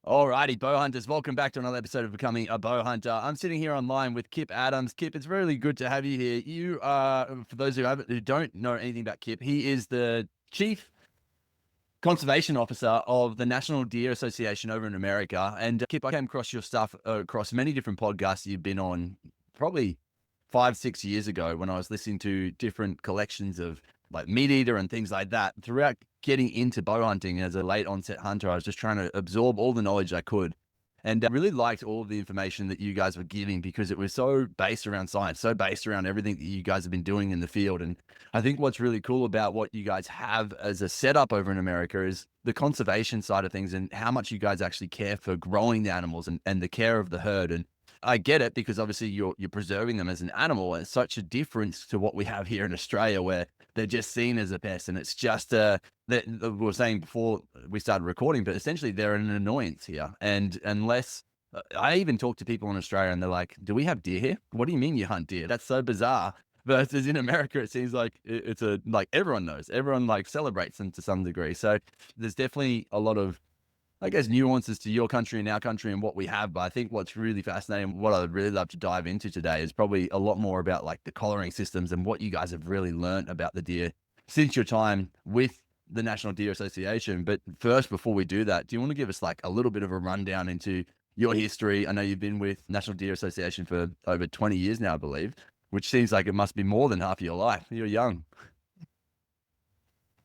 Alrighty, Bowhunters, welcome back to another episode of Becoming a Bowhunter. I'm sitting here online with Kip Adams. Kip, it's really good to have you here. You are, for those who don't know anything about Kip, he is the Chief Conservation Officer of the National Deer Association over in America. And Kip, I came across your stuff across many different podcasts you've been on, probably 5-6 years ago, when I was listening to different collections of like Meat Eater and things like that. Throughout getting into bow hunting as a late onset hunter, I was just trying to absorb all the knowledge I could. And I really liked all of the information that you guys were giving, because it was so based around science, so based around everything that you guys have been doing in the field. And I think what's really cool about what you guys have as a setup over in America is the conservation side of things, and how much you guys actually care for growing the animals and the care of the herd. And I get it, because obviously you're preserving them as an animal. It's such a difference to what we have here in Australia, where they're just seen as a pest, and it's just that we were saying before we started recording, but essentially they're an annoyance here. And unless I even talk to people in Australia, and they're like, "Do we have deer here? What do you mean you hunt deer? That's so bizarre." Versus in America, it seems like it's like everyone knows, everyone like celebrates them to some degree. So there's definitely a lot of, I guess, nuances to your country and our country and what we have. But I think what's really fascinating, what I'd really love to dive into today, is probably a lot more about like the collaring systems and what you guys have really learned about the deer since your time with the National Deer Association. But first, before we do that, do you want to give us like a little bit of a rundown into your history? I know you've been with National Deer Association for over 20 years now, I believe, which seems like it must be more than half of your life. You're young.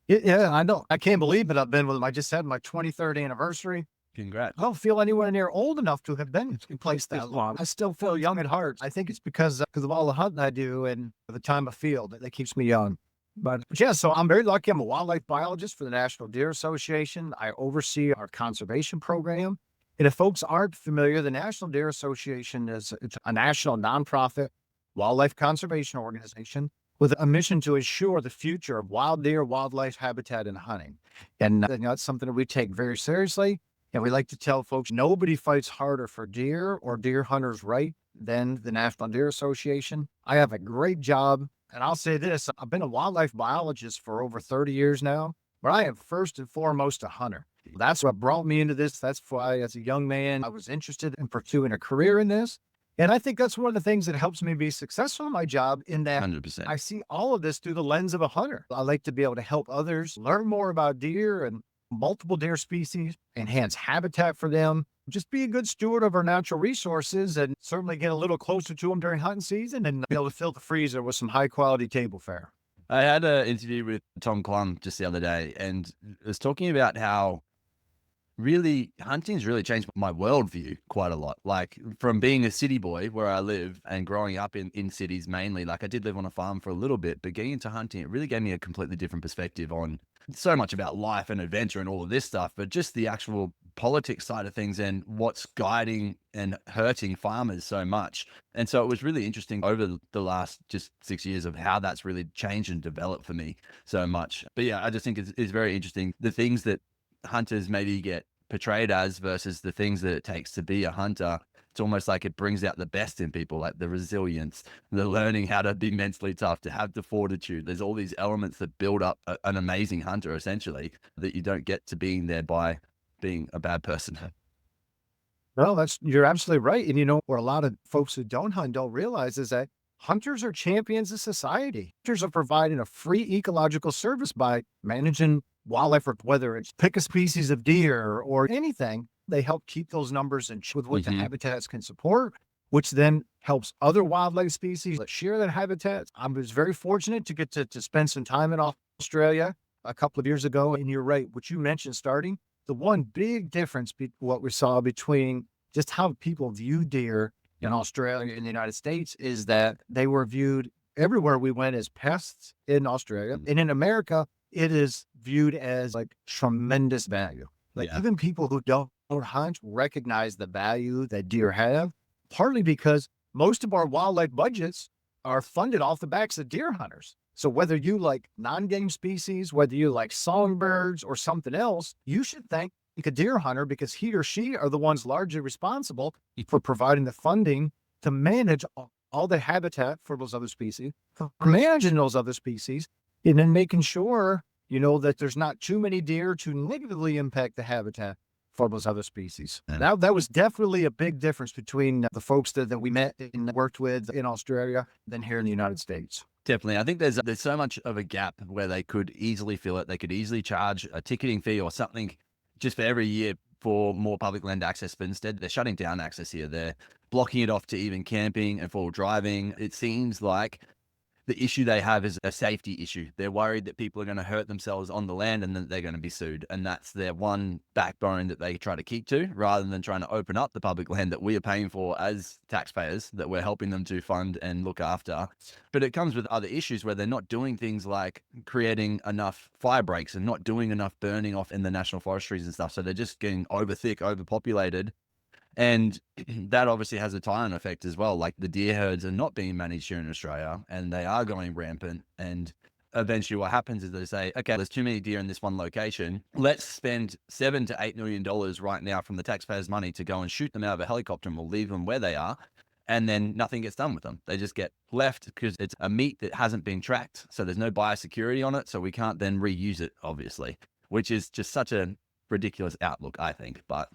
Yeah, I know. I can't believe it. I've been with them. I just had my 23rd anniversary. Congrats. I don't feel anywhere near old enough to have been in place that long. I still feel young at heart. I think it's because of all the hunting I do and the time of field that keeps me young. But yeah, so I'm very lucky. I'm a wildlife biologist for the National Deer Association. I oversee our conservation program. And if folks aren't familiar, the National Deer Association is a national nonprofit wildlife conservation organization with a mission to ensure the future of wild deer, wildlife habitat, and hunting. And that's something that we take very seriously. And we like to tell folks, nobody fights harder for deer or deer hunters' right than the National Deer Association. I have a great job. And I'll say this, I've been a wildlife biologist for over 30 years now, but I am first and foremost a hunter. That's what brought me into this. That's why, as a young man, I was interested in pursuing a career in this. And I think that's one of the things that helps me be successful in my job, in that 100%. I see all of this through the lens of a hunter. I like to be able to help others learn more about deer and multiple deer species, enhance habitat for them, just be a good steward of our natural resources, and certainly get a little closer to them during hunting season, and be able to fill the freezer with some high quality table fare. I had an interview with Tom Clum just the other day, and was talking about how really hunting's really changed my worldview quite a lot. Like, from being a city boy where I live and growing up in cities mainly, like I did live on a farm for a little bit, but getting into hunting, it really gave me a completely different perspective on so much about life and adventure and all of this stuff, but just the actual politics side of things and what's guiding and hurting farmers so much. And so it was really interesting over the last just 6 years of how that's really changed and developed for me so much. But yeah, I just think it's very interesting, the things that hunters maybe get portrayed as versus the things that it takes to be a hunter. It's almost like it brings out the best in people, like the resilience, the learning how to be mentally tough, to have the fortitude. There's all these elements that build up an amazing hunter, essentially, that you don't get to being there by being a bad person. Well, you're absolutely right. And where a lot of folks who don't hunt don't realize is that hunters are champions of society. Hunters are providing a free ecological service by managing wildlife, whether it's pick a species of deer or anything. They help keep those numbers in check with what the habitats can support, which then helps other wildlife species that share that habitat. I was very fortunate to get to spend some time in Australia a couple of years ago. And you're right, what you mentioned starting, the one big difference, what we saw between just how people view deer in Australia and the United States, is that they were viewed everywhere we went as pests in Australia. And in America, it is viewed as like tremendous value. Like, even people who don't hunt recognize the value that deer have, partly because most of our wildlife budgets are funded off the backs of deer hunters. So whether you like non-game species, whether you like songbirds or something else, you should thank a deer hunter, because he or she are the ones largely responsible for providing the funding to manage all the habitat for those other species, for managing those other species, and then making sure, that there's not too many deer to negatively impact the habitat for those other species. Yeah. That was definitely a big difference between the folks that we met and worked with in Australia than here in the United States. Definitely. I think there's so much of a gap where they could easily fill it. They could easily charge a ticketing fee or something just for every year for more public land access, but instead they're shutting down access here. They're blocking it off to even camping and for driving. It seems like the issue they have is a safety issue. They're worried that people are going to hurt themselves on the land and then they're going to be sued. And that's their one backbone that they try to keep to, rather than trying to open up the public land that we are paying for as taxpayers, that we're helping them to fund and look after. But it comes with other issues where they're not doing things like creating enough fire breaks and not doing enough burning off in the national forestries and stuff. So they're just getting over thick, overpopulated. And that obviously has a tie-on effect as well. Like the deer herds are not being managed here in Australia and they are going rampant. And eventually what happens is they say, okay, there's too many deer in this one location. Let's spend $7 to $8 million right now from the taxpayers' money to go and shoot them out of a helicopter, and we'll leave them where they are. And then nothing gets done with them. They just get left because it's a meat that hasn't been tracked. So there's no biosecurity on it. So we can't then reuse it, obviously, which is just such a ridiculous outlook, I think. But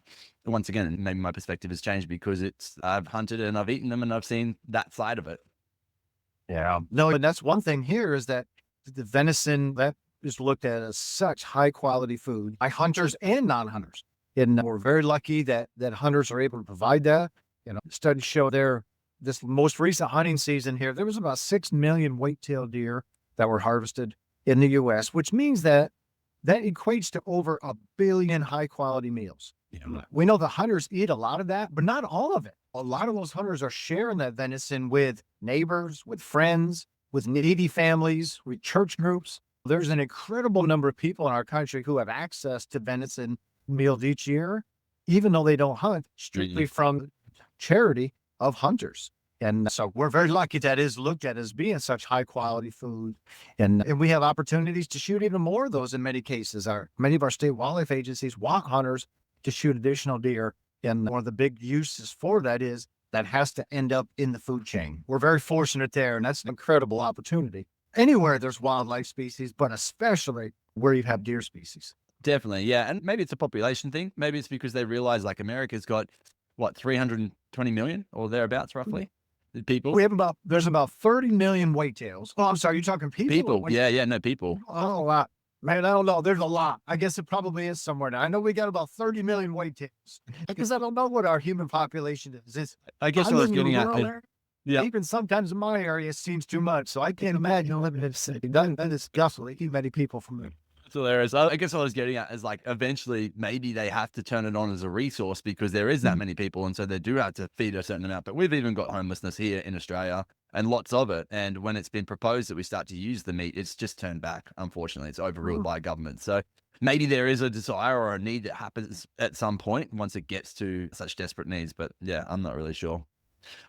once again, maybe my perspective has changed because I've hunted and I've eaten them and I've seen that side of it. Yeah. No, and that's one thing here is that the venison that is looked at as such high quality food by hunters and non-hunters. And we're very lucky that hunters are able to provide that. Studies show this most recent hunting season here, there was about 6 million whitetail deer that were harvested in the US, which means that equates to over 1 billion high quality meals. Yeah. We know the hunters eat a lot of that, but not all of it. A lot of those hunters are sharing that venison with neighbors, with friends, with needy families, with church groups. There's an incredible number of people in our country who have access to venison meals each year, even though they don't hunt, strictly from charity of hunters. And so we're very lucky that is looked at as being such high quality food. And we have opportunities to shoot even more of those in many cases. Many of our state wildlife agencies want hunters to shoot additional deer. And one of the big uses for that is that has to end up in the food chain. We're very fortunate there, and that's an incredible opportunity. Anywhere there's wildlife species, but especially where you have deer species. Definitely, yeah. And maybe it's a population thing. Maybe it's because they realize like America's got, 320 million or thereabouts roughly? People? There's about 30 million whitetails. Oh, I'm sorry, you're talking people? People, yeah, no, people. Oh, a lot. Man, I don't know. There's a lot. I guess it probably is somewhere now. I know we got about 30 million whitetails. Because I don't know what our human population is. I guess what I was getting at. Yeah. Even sometimes in my area it seems too much. So I can't imagine living in a city. That is definitely too many people from there. It's hilarious. I guess what I was getting at is like eventually maybe they have to turn it on as a resource because there is that many people, and so they do have to feed a certain amount. But we've even got homelessness here in Australia and lots of it. And when it's been proposed that we start to use the meat, it's just turned back. Unfortunately, it's overruled by government. So maybe there is a desire or a need that happens at some point once it gets to such desperate needs. But yeah, I'm not really sure.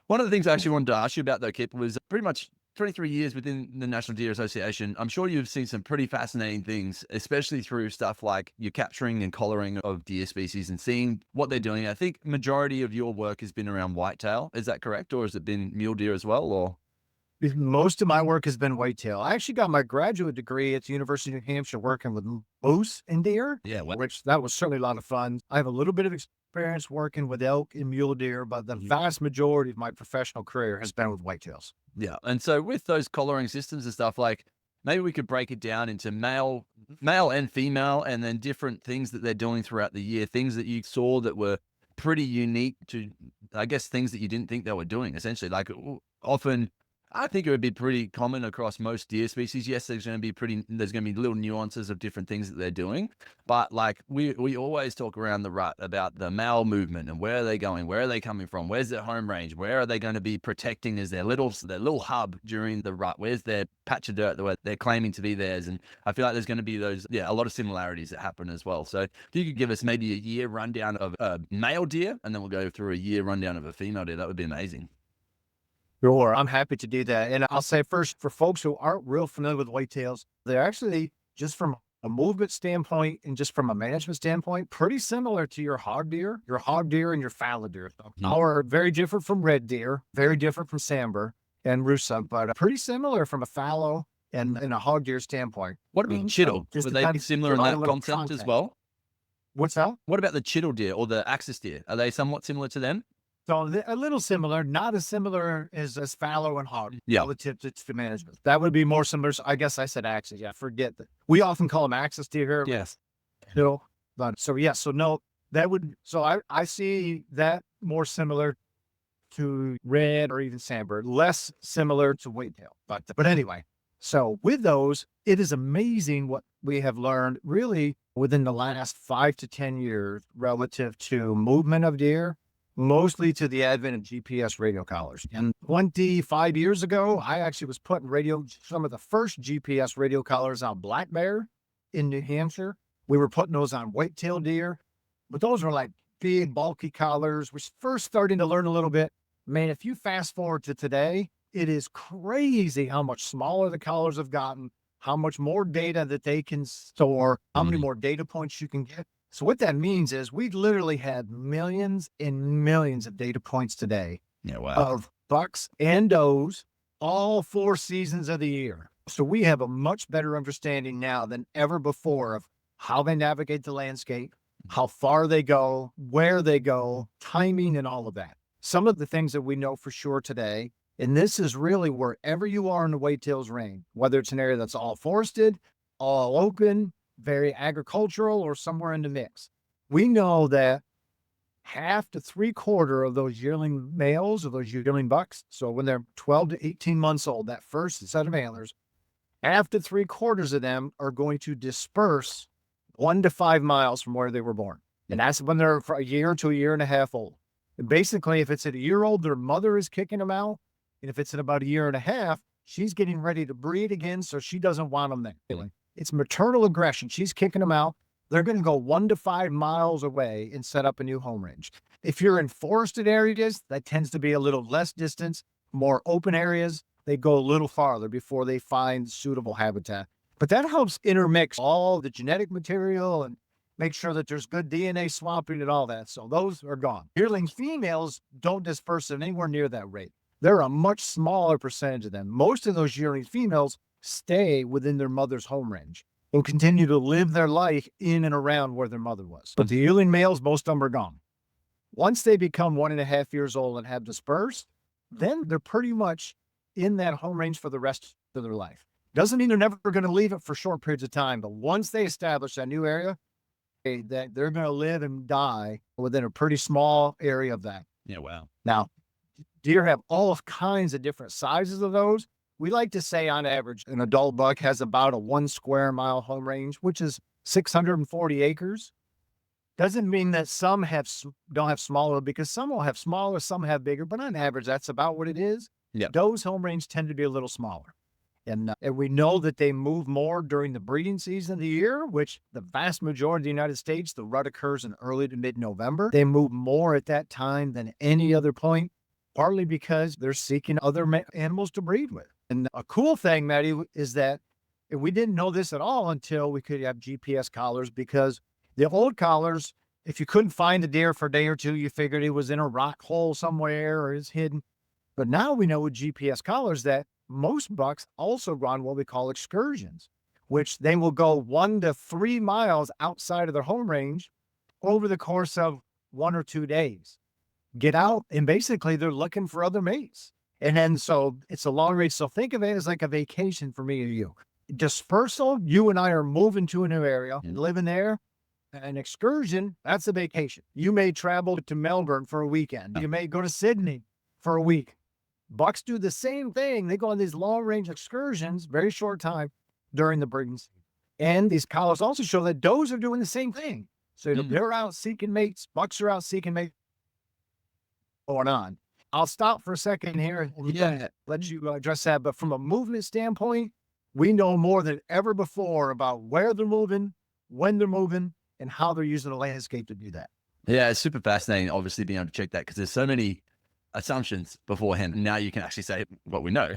One of the things I actually wanted to ask you about though, Kip, was pretty much 23 years within the National Deer Association. I'm sure you've seen some pretty fascinating things, especially through stuff like your capturing and collaring of deer species and seeing what they're doing. I think majority of your work has been around whitetail. Is that correct? Or has it been mule deer as well? Or most of my work has been whitetail. I actually got my graduate degree at the University of New Hampshire working with moose and deer. Yeah, which that was certainly a lot of fun. I have a little bit of experience working with elk and mule deer, but the vast majority of my professional career has been with whitetails. Yeah. And so with those collaring systems and stuff, like maybe we could break it down into male and female, and then different things that they're doing throughout the year, things that you saw that were pretty unique to, I guess, things that you didn't think they were doing, essentially. Like often, I think it would be pretty common across most deer species. Yes, there's going to be little nuances of different things that they're doing. But like we always talk around the rut about the male movement and where are they going? Where are they coming from? Where's their home range? Where are they going to be protecting as their little hub during the rut? Where's their patch of dirt where they're claiming to be theirs? And I feel like there's going to be a lot of similarities that happen as well. So if you could give us maybe a year rundown of a male deer, and then we'll go through a year rundown of a female deer, that would be amazing. Sure, I'm happy to do that. And I'll say first, for folks who aren't real familiar with whitetails, they're actually, just from a movement standpoint and just from a management standpoint, pretty similar to your hog deer and your fallow deer. Are very different from red deer, very different from sambar and rusa, but pretty similar from a fallow and a hog deer standpoint. What about chittle? Were they similar in that concept as well? What's that? What about the chital deer or the axis deer? Are they somewhat similar to them? So a little similar, not as similar as fallow and hog Yeah. relative to management. That would be more similar. I guess I said axis. Yeah, forget that. We often call them axis deer here. Yes. No, but so yeah, so no, that would, so I see that more similar to red or even sandbird, less similar to whitetail. But anyway, so with those, it is amazing what we have learned really within the last 5 to 10 years relative to movement of deer, mostly to the advent of GPS radio collars. And 25 years ago, I actually was putting some of the first GPS radio collars on black bear in New Hampshire. We were putting those on whitetail deer, but those were like big, bulky collars. We're first starting to learn a little bit. Man, if you fast forward to today, it is crazy how much smaller the collars have gotten, how much more data that they can store, how many more data points you can get. So what that means is we literally have millions and millions of data points today of bucks and does all 4 seasons of the year. So we have a much better understanding now than ever before of how they navigate the landscape, how far they go, where they go, timing, and all of that. Some of the things that we know for sure today, and this is really wherever you are in the whitetails range, whether it's an area that's all forested, all open, very agricultural, or somewhere in the mix. We know that half to 3/4 of those yearling males or those yearling bucks, so when they're 12 to 18 months old, that first set of antlers, half to 3/4 of them are going to disperse 1 to 5 miles from where they were born. And that's when they're for a year to a year and a half old. And basically, if it's at a year old, their mother is kicking them out. And if it's at about a year and a half, she's getting ready to breed again, so she doesn't want them there. It's maternal aggression. She's kicking them out. They're going to go 1 to 5 miles away and set up a new home range. If you're in forested areas, that tends to be a little less distance. More open areas, they go a little farther before they find suitable habitat. But that helps intermix all the genetic material and make sure that there's good DNA swapping and all that. So those are gone. Yearling females don't disperse at anywhere near that rate. They're a much smaller percentage of them. Most of those yearling females stay within their mother's home range and continue to live their life in and around where their mother was. But the yearling males, most of them are gone. Once they become 1.5 years old and have dispersed, then they're pretty much in that home range for the rest of their life. Doesn't mean they're never going to leave it for short periods of time, but once they establish that new area, that they're going to live and die within a pretty small area of that. Yeah, wow. Now, deer have all kinds of different sizes of those. We like to say on average, an adult buck has about a 1 square mile home range, which is 640 acres. Doesn't mean that some don't have smaller, because some will have smaller, some have bigger, but on average, that's about what it is. Yeah. Those home range tend to be a little smaller. And we know that they move more during the breeding season of the year, which the vast majority of the United States, the rut occurs in early to mid-November. They move more at that time than any other point, partly because they're seeking other animals to breed with. And a cool thing, Matty, is that we didn't know this at all until we could have GPS collars, because the old collars, if you couldn't find a deer for a day or two, you figured he was in a rock hole somewhere or is hidden. But now we know with GPS collars that most bucks also run what we call excursions, which they will go 1 to 3 miles outside of their home range over the course of 1 or 2 days. Get out, and basically they're looking for other mates. And then so it's a long range. So think of it as like a vacation for me or you. Dispersal, you and I are moving to a new area and living there. An excursion, that's a vacation. You may travel to Melbourne for a weekend. You may go to Sydney for a week. Bucks do the same thing. They go on these long range excursions, very short time during the breeding season. And these collars also show that does are doing the same thing. So they're out seeking mates. Bucks are out seeking mates. Going on. I'll stop for a second here and let you address that. But from a movement standpoint, we know more than ever before about where they're moving, when they're moving, and how they're using the landscape to do that. Yeah, it's super fascinating, obviously, being able to check that, because there's so many assumptions beforehand. Now you can actually say what we know.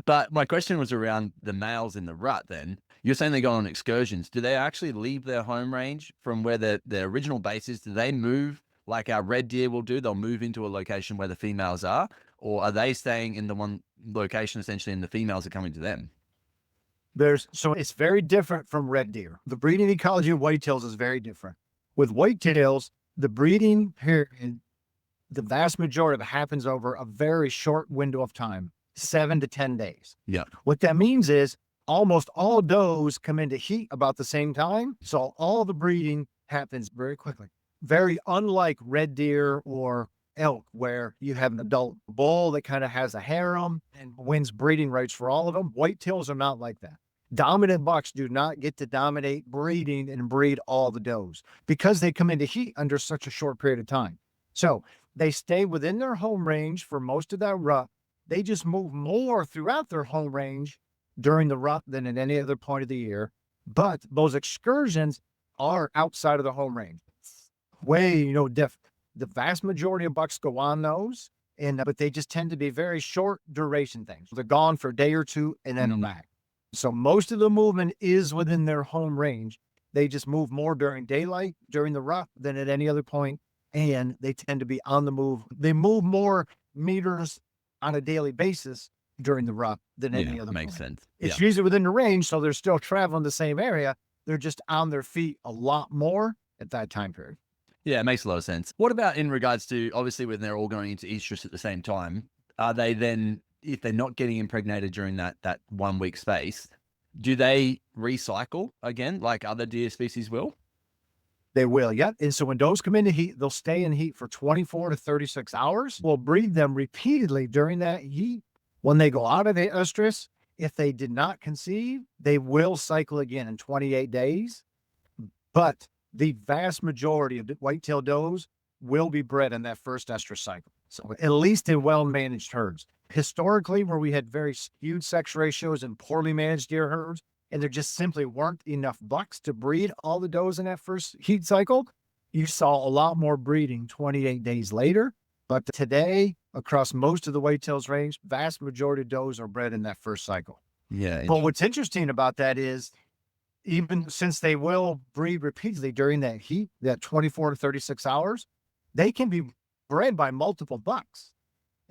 But my question was around the males in the rut then. You're saying they go on excursions. Do they actually leave their home range from where their original base is? Do they move like our red deer will do? They'll move into a location where the females are? Or are they staying in the one location essentially and the females are coming to them? So it's very different from red deer. The breeding ecology of whitetails is very different. With whitetails, the breeding period, the vast majority of it happens over a very short window of time, 7 to 10 days. Yeah. What that means is almost all does come into heat about the same time. So all the breeding happens very quickly. Very unlike red deer or elk, where you have an adult bull that kind of has a harem and wins breeding rights for all of them. Whitetails are not like that. Dominant bucks do not get to dominate breeding and breed all the does because they come into heat under such a short period of time. So they stay within their home range for most of that rut. They just move more throughout their home range during the rut than at any other point of the year. But those excursions are outside of the home range. Way, different. The vast majority of bucks go on those, but they just tend to be very short duration things. They're gone for a day or two and then back. So most of the movement is within their home range. They just move more during daylight, during the rut than at any other point. And they tend to be on the move. They move more meters on a daily basis during the rut than any other makes point. sense. It's usually within the range, so they're still traveling the same area. They're just on their feet a lot more at that time period. Yeah, it makes a lot of sense. What about in regards to, obviously, when they're all going into estrus at the same time, are they then, if they're not getting impregnated during that 1 week space, do they recycle again like other deer species will? They will, yeah. And so when does come into heat, they'll stay in heat for 24 to 36 hours. We'll breed them repeatedly during that heat. When they go out of the estrus, if they did not conceive, they will cycle again in 28 days. But the vast majority of whitetail does will be bred in that first estrus cycle. So at least in well-managed herds. Historically, where we had very skewed sex ratios and poorly managed deer herds, and there just simply weren't enough bucks to breed all the does in that first heat cycle, you saw a lot more breeding 28 days later. But today, across most of the whitetails range, vast majority of does are bred in that first cycle. Yeah. But what's interesting about that is, even since they will breed repeatedly during that heat, that 24 to 36 hours, they can be bred by multiple bucks.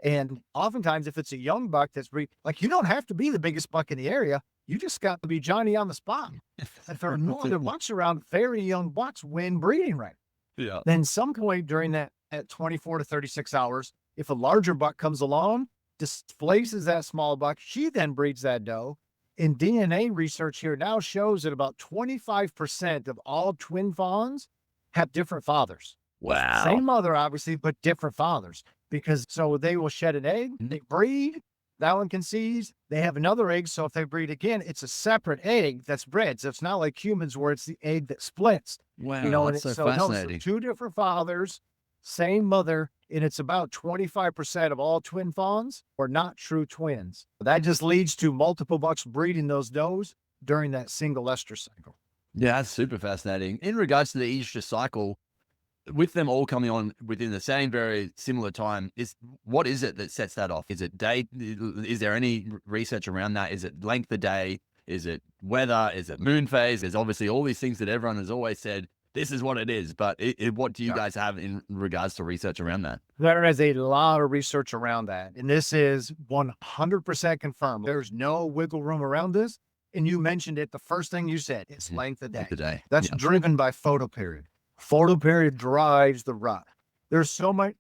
And oftentimes, if it's a young buck that's you don't have to be the biggest buck in the area. You just got to be Johnny on the spot. If there are no other bucks around, very young bucks win breeding right. Yeah. Then some point during that at 24 to 36 hours, if a larger buck comes along, displaces that small buck, she then breeds that doe. And DNA research here now shows that about 25% of all twin fawns have different fathers. Wow. Same mother, obviously, but different fathers. Because so they will shed an egg, they breed, that one conceives, they have another egg. So if they breed again, it's a separate egg that's bred. So it's not like humans where it's the egg that splits. Wow, that's so fascinating. Two different fathers, same mother, and it's about 25% of all twin fawns are not true twins. That just leads to multiple bucks breeding those does during that single estrus cycle. Yeah, that's super fascinating. In regards to the estrus cycle, with them all coming on within the same very similar time, what is it that sets that off? Is it day? Is there any research around that? Is it length of day? Is it weather? Is it moon phase? There's obviously all these things that everyone has always said, this is what it is. But what do you guys have in regards to research around that? There is a lot of research around that. And this is 100% confirmed. There's no wiggle room around this. And you mentioned it, the first thing you said, it's length of day. Length of day. That's driven by photoperiod. Photoperiod drives the rut. There's so much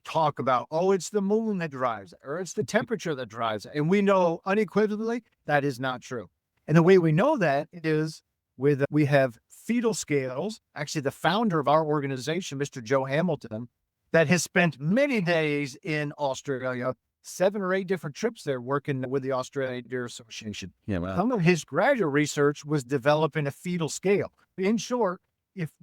talk about, it's the moon that drives it, or it's the temperature that drives it. And we know unequivocally that is not true. And the way we know that is we have fetal scales. Actually, the founder of our organization, Mr. Joe Hamilton, that has spent many days in Australia, 7 or 8 different trips there working with the Australian Deer Association. Yeah, wow. Some of his graduate research was developing a fetal scale. In short,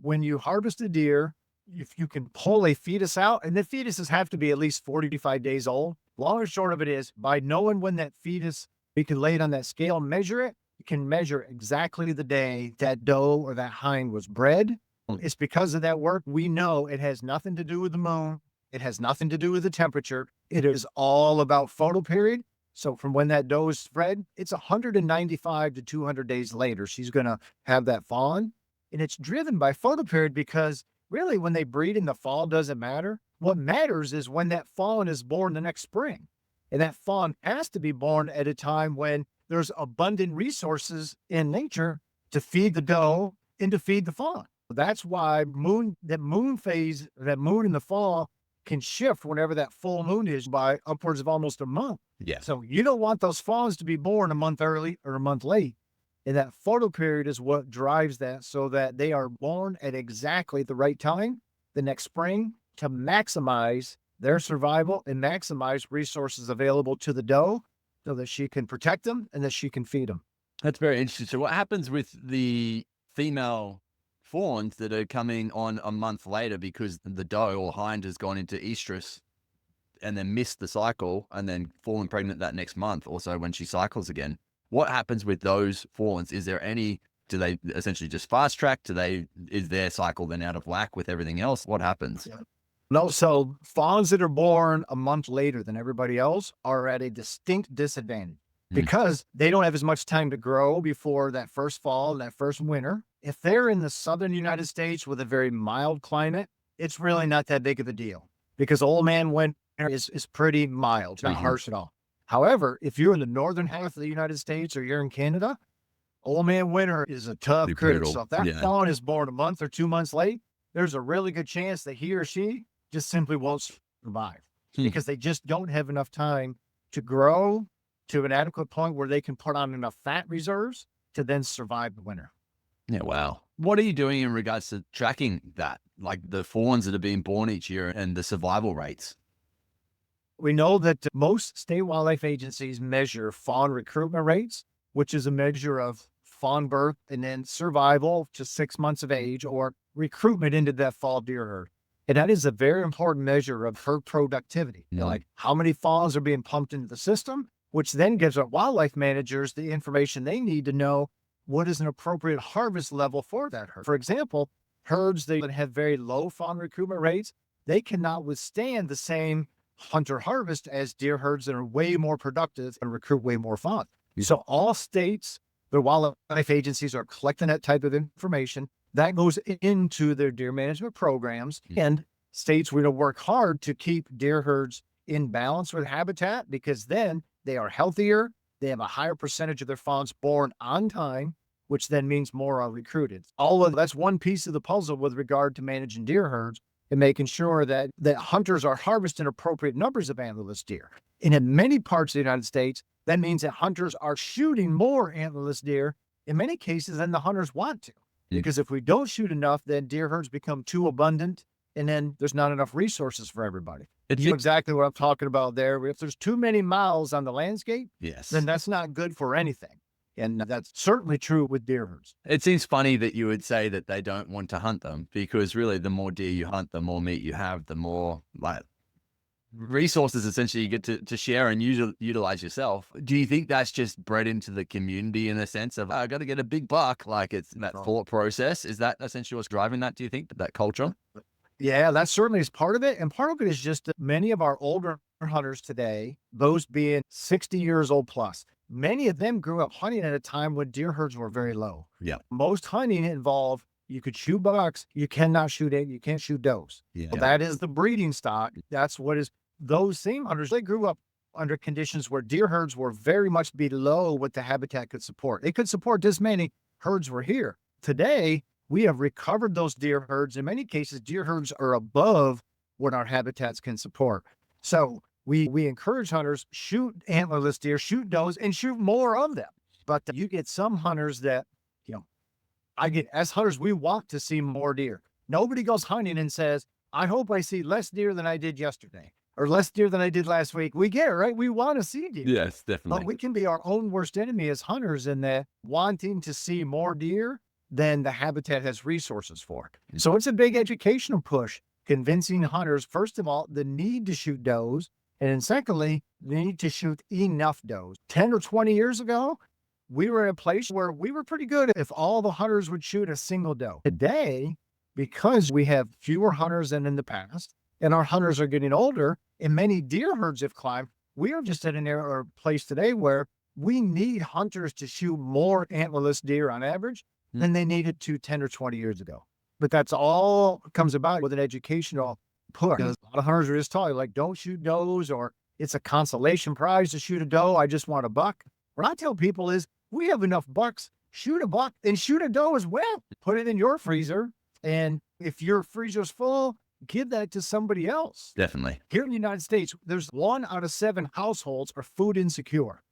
when you harvest a deer, if you can pull a fetus out, and the fetuses have to be at least 45 days old. Long and short of it is, by knowing when that fetus, we can lay it on that scale and measure it, you can measure exactly the day that doe or that hind was bred. It's because of that work. We know it has nothing to do with the moon. It has nothing to do with the temperature. It is all about photoperiod. So from when that doe is bred, it's 195 to 200 days later, she's going to have that fawn. And it's driven by photoperiod because really when they breed in the fall doesn't matter. What matters is when that fawn is born the next spring. And that fawn has to be born at a time when there's abundant resources in nature to feed the doe and to feed the fawn. That's why that moon in the fall can shift whenever that full moon is by upwards of almost a month. Yeah. So you don't want those fawns to be born a month early or a month late. And that photo period is what drives that, so that they are born at exactly the right time the next spring to maximize their survival and maximize resources available to the doe so that she can protect them and that she can feed them. That's very interesting. So what happens with the female fawns that are coming on a month later because the doe or hind has gone into estrus and then missed the cycle and then fallen pregnant that next month also when she cycles again? What happens with those fawns? Is there any, do they essentially just fast track? Is their cycle then out of whack with everything else? What happens? Yeah. No, so fawns that are born a month later than everybody else are at a distinct disadvantage because they don't have as much time to grow before that first fall, that first winter. If they're in the southern United States with a very mild climate, it's really not that big of a deal because old man winter is pretty mild, not harsh at all. However, if you're in the northern half of the United States or you're in Canada, old man winter is a tough critter. So if that fawn is born a month or 2 months late, there's a really good chance that he or she just simply won't survive because they just don't have enough time to grow to an adequate point where they can put on enough fat reserves to then survive the winter. Yeah, wow. What are you doing in regards to tracking that, like the fawns that are being born each year and the survival rates? We know that most state wildlife agencies measure fawn recruitment rates, which is a measure of fawn birth and then survival to 6 months of age or recruitment into that fall deer herd. And that is a very important measure of herd productivity. Like how many fawns are being pumped into the system, which then gives our wildlife managers the information they need to know what is an appropriate harvest level for that herd. For example, herds that have very low fawn recruitment rates, they cannot withstand the same hunter harvest as deer herds that are way more productive and recruit way more fawn. So all states, the wildlife agencies are collecting that type of information. That goes into their deer management programs, and states will work hard to keep deer herds in balance with habitat because then they are healthier. They have a higher percentage of their fawns born on time, which then means more are recruited. That's one piece of the puzzle with regard to managing deer herds and making sure that hunters are harvesting appropriate numbers of antlerless deer. And in many parts of the United States, that means that hunters are shooting more antlerless deer in many cases than the hunters want to. Because if we don't shoot enough, then deer herds become too abundant, and then there's not enough resources for everybody. You know exactly what I'm talking about there. If there's too many miles on the landscape, then that's not good for anything. And that's certainly true with deer herds. It seems funny that you would say that they don't want to hunt them because really the more deer you hunt, the more meat you have, the more like resources essentially you get to share and utilize yourself. Do you think that's just bred into the community in a sense of, I got to get a big buck? Like it's that thought process. Is that essentially what's driving that, do you think, that culture? Yeah, that certainly is part of it. And part of it is just that many of our older hunters today, those being 60 years old plus, many of them grew up hunting at a time when deer herds were very low. Yeah. Most hunting involved, you could shoot bucks, you cannot shoot it, you can't shoot does. Yeah. Well, that is the breeding stock. That's what is, those same hunters, they grew up under conditions where deer herds were very much below what the habitat could support. They could support this many herds were here. Today, we have recovered those deer herds. In many cases, deer herds are above what our habitats can support. So we encourage hunters, shoot antlerless deer, shoot does, and shoot more of them. But you get some hunters that, as hunters, we want to see more deer. Nobody goes hunting and says, I hope I see less deer than I did yesterday or less deer than I did last week. We get it, right? We want to see deer. Yes, definitely. But we can be our own worst enemy as hunters in that wanting to see more deer than the habitat has resources for. So it's a big educational push, convincing hunters, first of all, the need to shoot does, and then secondly, the need to shoot enough does. 10 or 20 years ago, we were in a place where we were pretty good if all the hunters would shoot a single doe. Today, because we have fewer hunters than in the past, and our hunters are getting older, and many deer herds have climbed, we are just at an era or place today where we need hunters to shoot more antlerless deer on average than they needed to 10 or 20 years ago. But that's all comes about with an educational push. A lot of hunters are just telling like, don't shoot does, or it's a consolation prize to shoot a doe. I just want a buck. What I tell people is we have enough bucks, shoot a buck and shoot a doe as well. Put it in your freezer And if your freezer's full, give that to somebody else. Definitely. Here in the United States, there's 1 out of 7 households are food insecure,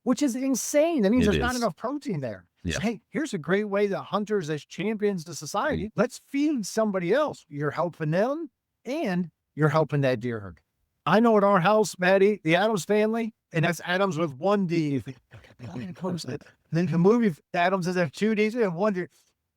which is insane. That means there's not enough protein there. Yeah. So, hey, here's a great way that hunters as champions of society, let's feed somebody else. You're helping them and you're helping that deer herd. I know at our house, Matty, the Adams family, and that's Adams with 1 D. Then the movie Adams is have 2 Ds and 1 D.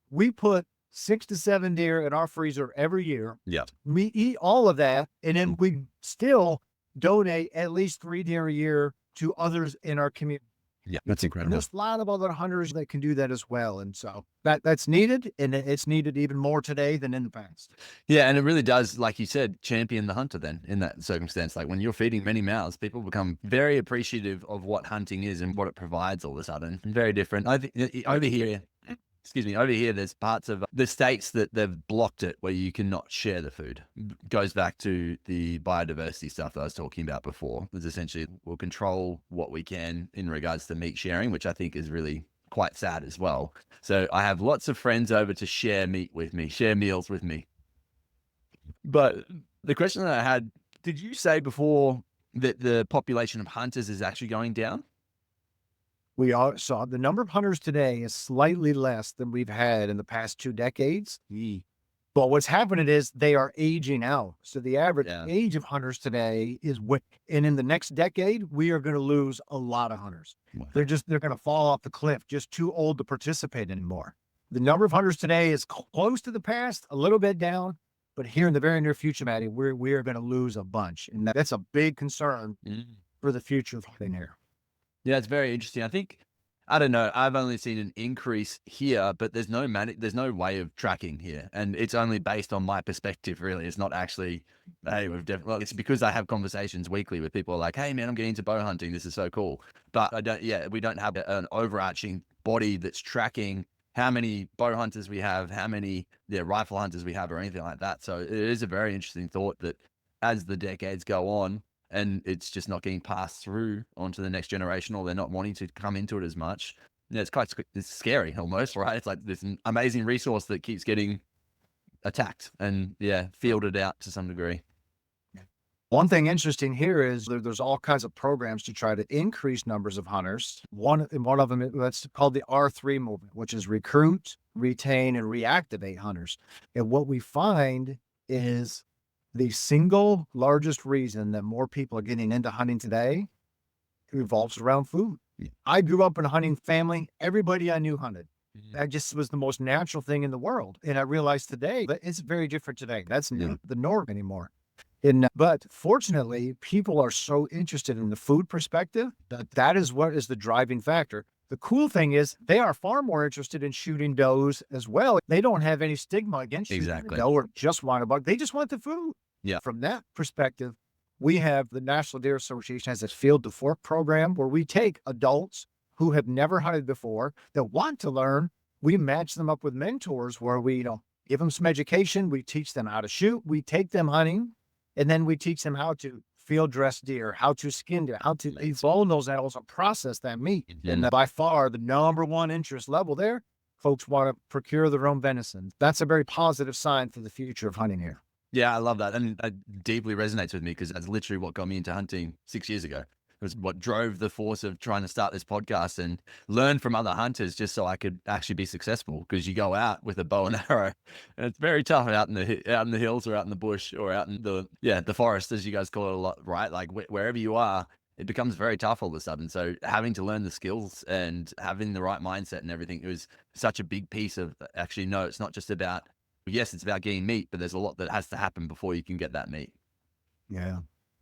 We put 6 to 7 deer in our freezer every year. Yeah. We eat all of that, and then we still donate at least 3 deer a year to others in our community. Yeah, that's incredible. There's a lot of other hunters that can do that as well. And so that's needed, and it's needed even more today than in the past. Yeah, and it really does, like you said, champion the hunter then in that circumstance. Like when you're feeding many mouths, people become very appreciative of what hunting is and what it provides all of a sudden. Very different. I think over here, there's parts of the states that they've blocked it where you cannot share the food. Goes back to the biodiversity stuff that I was talking about before. There's essentially, we'll control what we can in regards to meat sharing, which I think is really quite sad as well. So I have lots of friends over to share meat with me, share meals with me. But the question that I had, did you say before that the population of hunters is actually going down? We all saw the number of hunters today is slightly less than we've had in the past 2 decades. But what's happening is they are aging out. So the average age of hunters today is and in the next decade, we are going to lose a lot of hunters. Wow. They're going to fall off the cliff, just too old to participate anymore. The number of hunters today is close to the past, a little bit down, but here in the very near future, Matty, we are going to lose a bunch. And that's a big concern for the future of hunting here. Yeah, it's very interesting. I think, I don't know, I've only seen an increase here, but there's no way of tracking here. And it's only based on my perspective, really. It's not actually, hey, it's because I have conversations weekly with people like, hey man, I'm getting into bow hunting. This is so cool. But we don't have an overarching body that's tracking how many bow hunters we have, how many rifle hunters we have or anything like that. So it is a very interesting thought that as the decades go on, and it's just not getting passed through onto the next generation, or they're not wanting to come into it as much. It's scary almost, right? It's like this amazing resource that keeps getting attacked and fielded out to some degree. One thing interesting here is there's all kinds of programs to try to increase numbers of hunters. One of them, that's called the R3 movement, which is recruit, retain, and reactivate hunters. And what we find is the single largest reason that more people are getting into hunting today revolves around food. I grew up in a hunting family. Everybody I knew hunted. That just was the most natural thing in the world. And I realized today that it's very different today. That's not the norm anymore. But fortunately, people are so interested in the food perspective that is what is the driving factor. The cool thing is they are far more interested in shooting does as well. They don't have any stigma against shooting a doe or just want a buck. They just want the food. Yeah. From that perspective, we have the National Deer Association has a field to fork program where we take adults who have never hunted before that want to learn. We match them up with mentors where we, give them some education. We teach them how to shoot. We take them hunting, and then we teach them how to field dress deer, how to skin deer, how to bone those animals and process that meat. And by far, the number one interest level there, folks want to procure their own venison. That's a very positive sign for the future of hunting here. Yeah, I love that. And it deeply resonates with me because that's literally what got me into hunting 6 years ago. It was what drove the force of trying to start this podcast and learn from other hunters just so I could actually be successful. Because you go out with a bow and arrow and it's very tough out in the hills or out in the bush or out in the forest, as you guys call it a lot, right? Like wherever you are, it becomes very tough all of a sudden. So having to learn the skills and having the right mindset and everything, it was such a big piece of actually, no, it's not just about, yes, it's about getting meat, but there's a lot that has to happen before you can get that meat. Yeah.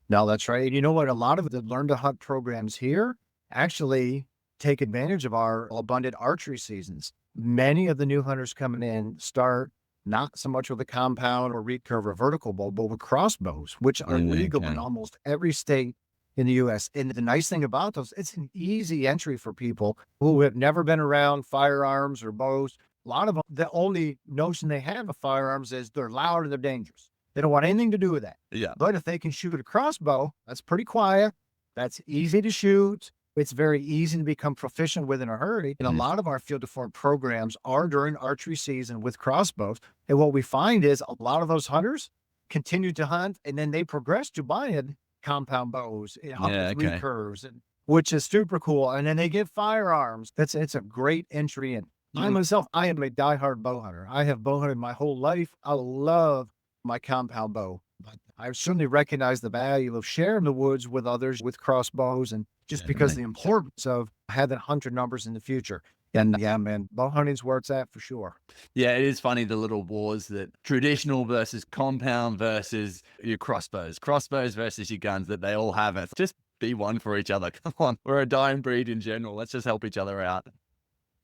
No, that's right. And you know what? A lot of the Learn to Hunt programs here actually take advantage of our abundant archery seasons. Many of the new hunters coming in start not so much with a compound or recurve or vertical bow, but with crossbows, which are legal in almost every state in the U.S. And the nice thing about those, it's an easy entry for people who have never been around firearms or bows. A lot of them, the only notion they have of firearms is they're loud and they're dangerous. They don't want anything to do with that. Yeah. But if they can shoot a crossbow, that's pretty quiet. That's easy to shoot. It's very easy to become proficient with in a hurry. And a lot of our field to fork programs are during archery season with crossbows. And what we find is a lot of those hunters continue to hunt, and then they progress to buying compound bows and hunt Yeah, with okay. recurves, and which is super cool. And then they get firearms. It's a great entry in. I myself, I am a diehard bow hunter. I have bow hunted my whole life. I love my compound bow, but I certainly recognize the value of sharing the woods with others with crossbows, and just because the importance of having hunter numbers in the future. And yeah, man, bow hunting's where it's at for sure. Yeah, it is funny, the little wars that traditional versus compound versus your crossbows versus your guns that they all have. It's just be one for each other. Come on, we're a dying breed in general. Let's just help each other out.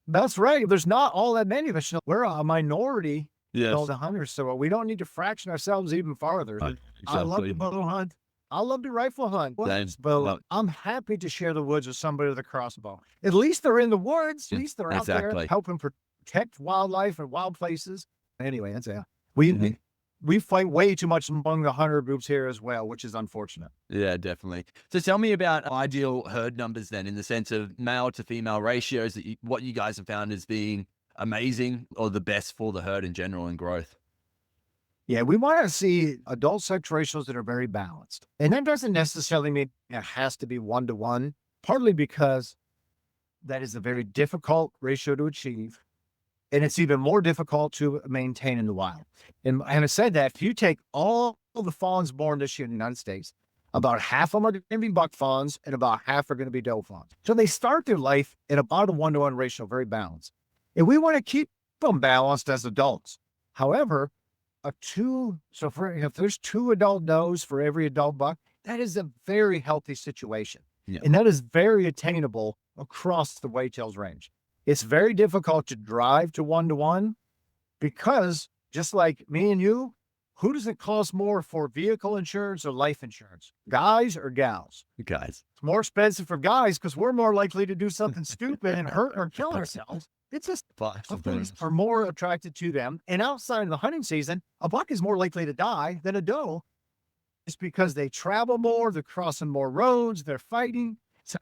That's right. There's not all that many of us. We're a minority Yes, of the hunters, so we don't need to fraction ourselves even farther. I love to exactly. bow hunt. I love to rifle hunt. Same. But Love- I'm happy to share the woods with somebody with a crossbow. At least they're in the woods. At least they're out there Exactly. helping protect wildlife and wild places. Anyway, that's it. We fight way too much among the hunter groups here as well, which is unfortunate. Yeah, definitely. So tell me about ideal herd numbers then, in the sense of male to female ratios, what you guys have found as being amazing or the best for the herd in general and growth. Yeah, we want to see adult sex ratios that are very balanced. And that doesn't necessarily mean it has to be 1-to-1, partly because that is a very difficult ratio to achieve. And it's even more difficult to maintain in the wild. And I said that if you take all the fawns born this year in the United States, about half of them are going to be buck fawns and about half are going to be doe fawns. So they start their life in about a 1-to-1 ratio, very balanced. And we want to keep them balanced as adults. However, if there's 2 adult does for every adult buck, that is a very healthy situation. Yeah. And that is very attainable across the whitetails range. It's very difficult to drive to 1-to-1 because, just like me and you, who does it cost more for vehicle insurance or life insurance? Guys or gals? Guys. It's more expensive for guys because we're more likely to do something stupid and hurt or kill ourselves. It's just bucks are more attracted to them. And outside of the hunting season, a buck is more likely to die than a doe. It's because they travel more, they're crossing more roads, they're fighting. So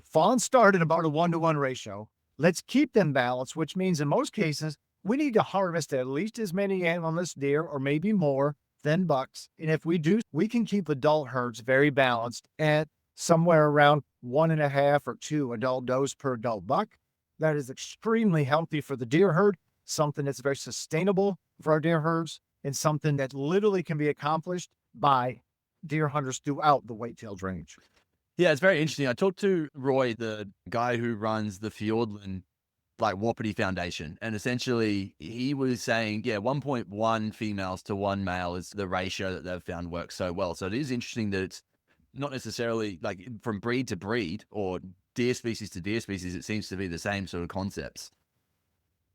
fawns start at about a 1-to-1 ratio. Let's keep them balanced, which means in most cases, we need to harvest at least as many antlerless deer or maybe more than bucks. And if we do, we can keep adult herds very balanced at somewhere around 1.5 or 2 adult does per adult buck. That is extremely healthy for the deer herd, something that's very sustainable for our deer herds, and something that literally can be accomplished by deer hunters throughout the whitetails range. Yeah, it's very interesting. I talked to Roy, the guy who runs the Fiordland Wapiti Foundation, and essentially he was saying, 1.1 females to 1 male is the ratio that they've found works so well. So it is interesting that it's not necessarily from breed to breed or deer species to deer species. It seems to be the same sort of concepts.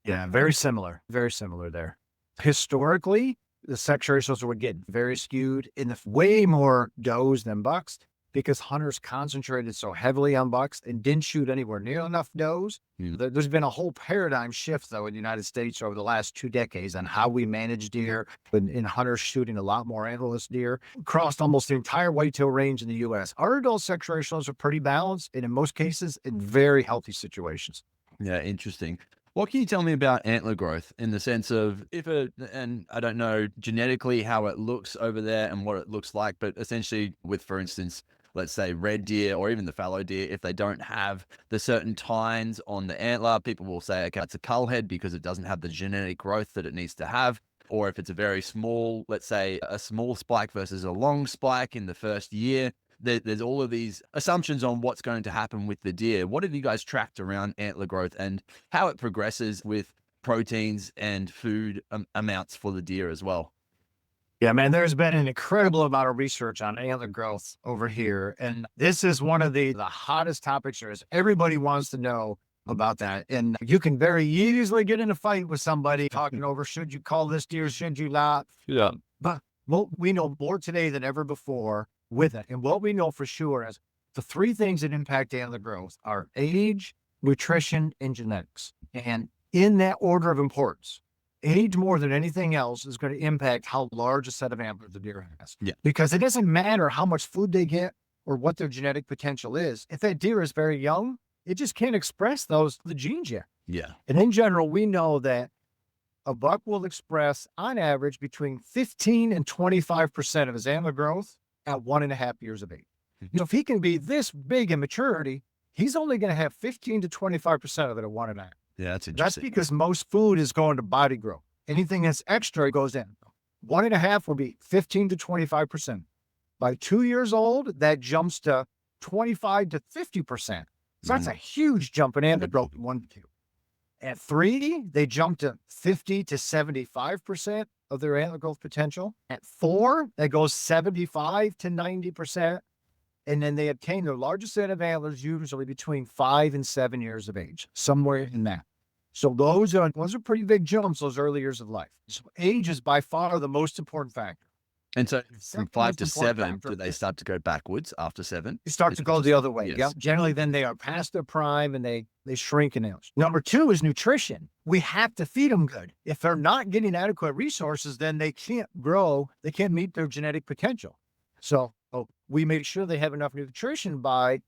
Yeah, very similar there. Historically, the sex ratios would get very skewed in the way more does than bucks because hunters concentrated so heavily on bucks and didn't shoot anywhere near enough does. There's been a whole paradigm shift, though, in the United States over the last 2 decades on how we manage deer, and hunters shooting a lot more antlerless deer across almost the entire whitetail range in the U.S. Our adult sex ratios are pretty balanced, and in most cases, in very healthy situations. Yeah, interesting. What can you tell me about antler growth in the sense of and I don't know genetically how it looks over there and what it looks like, but essentially with, for instance, let's say red deer or even the fallow deer, if they don't have the certain tines on the antler, people will say, okay, it's a cull head because it doesn't have the genetic growth that it needs to have. Or if it's a very small, let's say a small spike versus a long spike in the first year, there's all of these assumptions on what's going to happen with the deer. What have you guys tracked around antler growth and how it progresses with proteins and food amounts for the deer as well? Yeah, man, there's been an incredible amount of research on antler growth over here. And this is one of the hottest topics there is. Everybody wants to know about that. And you can very easily get in a fight with somebody talking over, should you call this deer, should you not? Yeah. But we know more today than ever before with it. And what we know for sure is the 3 things that impact antler growth are age, nutrition, and genetics. And in that order of importance, age more than anything else is going to impact how large a set of antlers the deer has. Yeah. Because it doesn't matter how much food they get or what their genetic potential is. If that deer is very young, it just can't express the genes yet. Yeah. And in general, we know that a buck will express on average between 15 and 25% of his antler growth at 1.5 years of age. So if he can be this big in maturity, he's only going to have 15 to 25% of it at 1.5. Yeah, that's interesting. That's because most food is going to body growth. Anything that's extra goes in. 1.5 will be 15 to 25%. By 2 years old, that jumps to 25 to 50%. So that's a huge jump in antler growth in 1 to 2. At 3, they jump to 50 to 75% of their antler growth potential. At 4, that goes 75 to 90%. And then they obtain their largest set of antlers usually between 5 and 7 years of age, somewhere in that. So those are pretty big jumps, those early years of life. So age is by far the most important factor. And so from 5 to 7, do they start to go backwards after 7? They start to go the other way. Yes. Yeah. Generally, then they are past their prime and they shrink in age. Number 2 is nutrition. We have to feed them good. If they're not getting adequate resources, then they can't grow. They can't meet their genetic potential. So we make sure they have enough nutrition by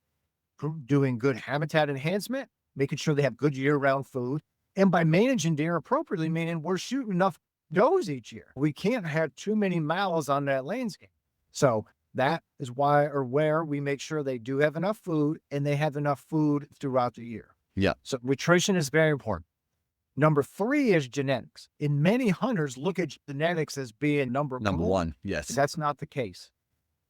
doing good habitat enhancement, making sure they have good year-round food, and by managing deer appropriately, meaning we're shooting enough does each year. We can't have too many mouths on that landscape. So that is why or where we make sure they do have enough food and they have enough food throughout the year. Yeah. So nutrition is very important. Number 3 is genetics. And many hunters look at genetics as being number 1. Yes. That's not the case.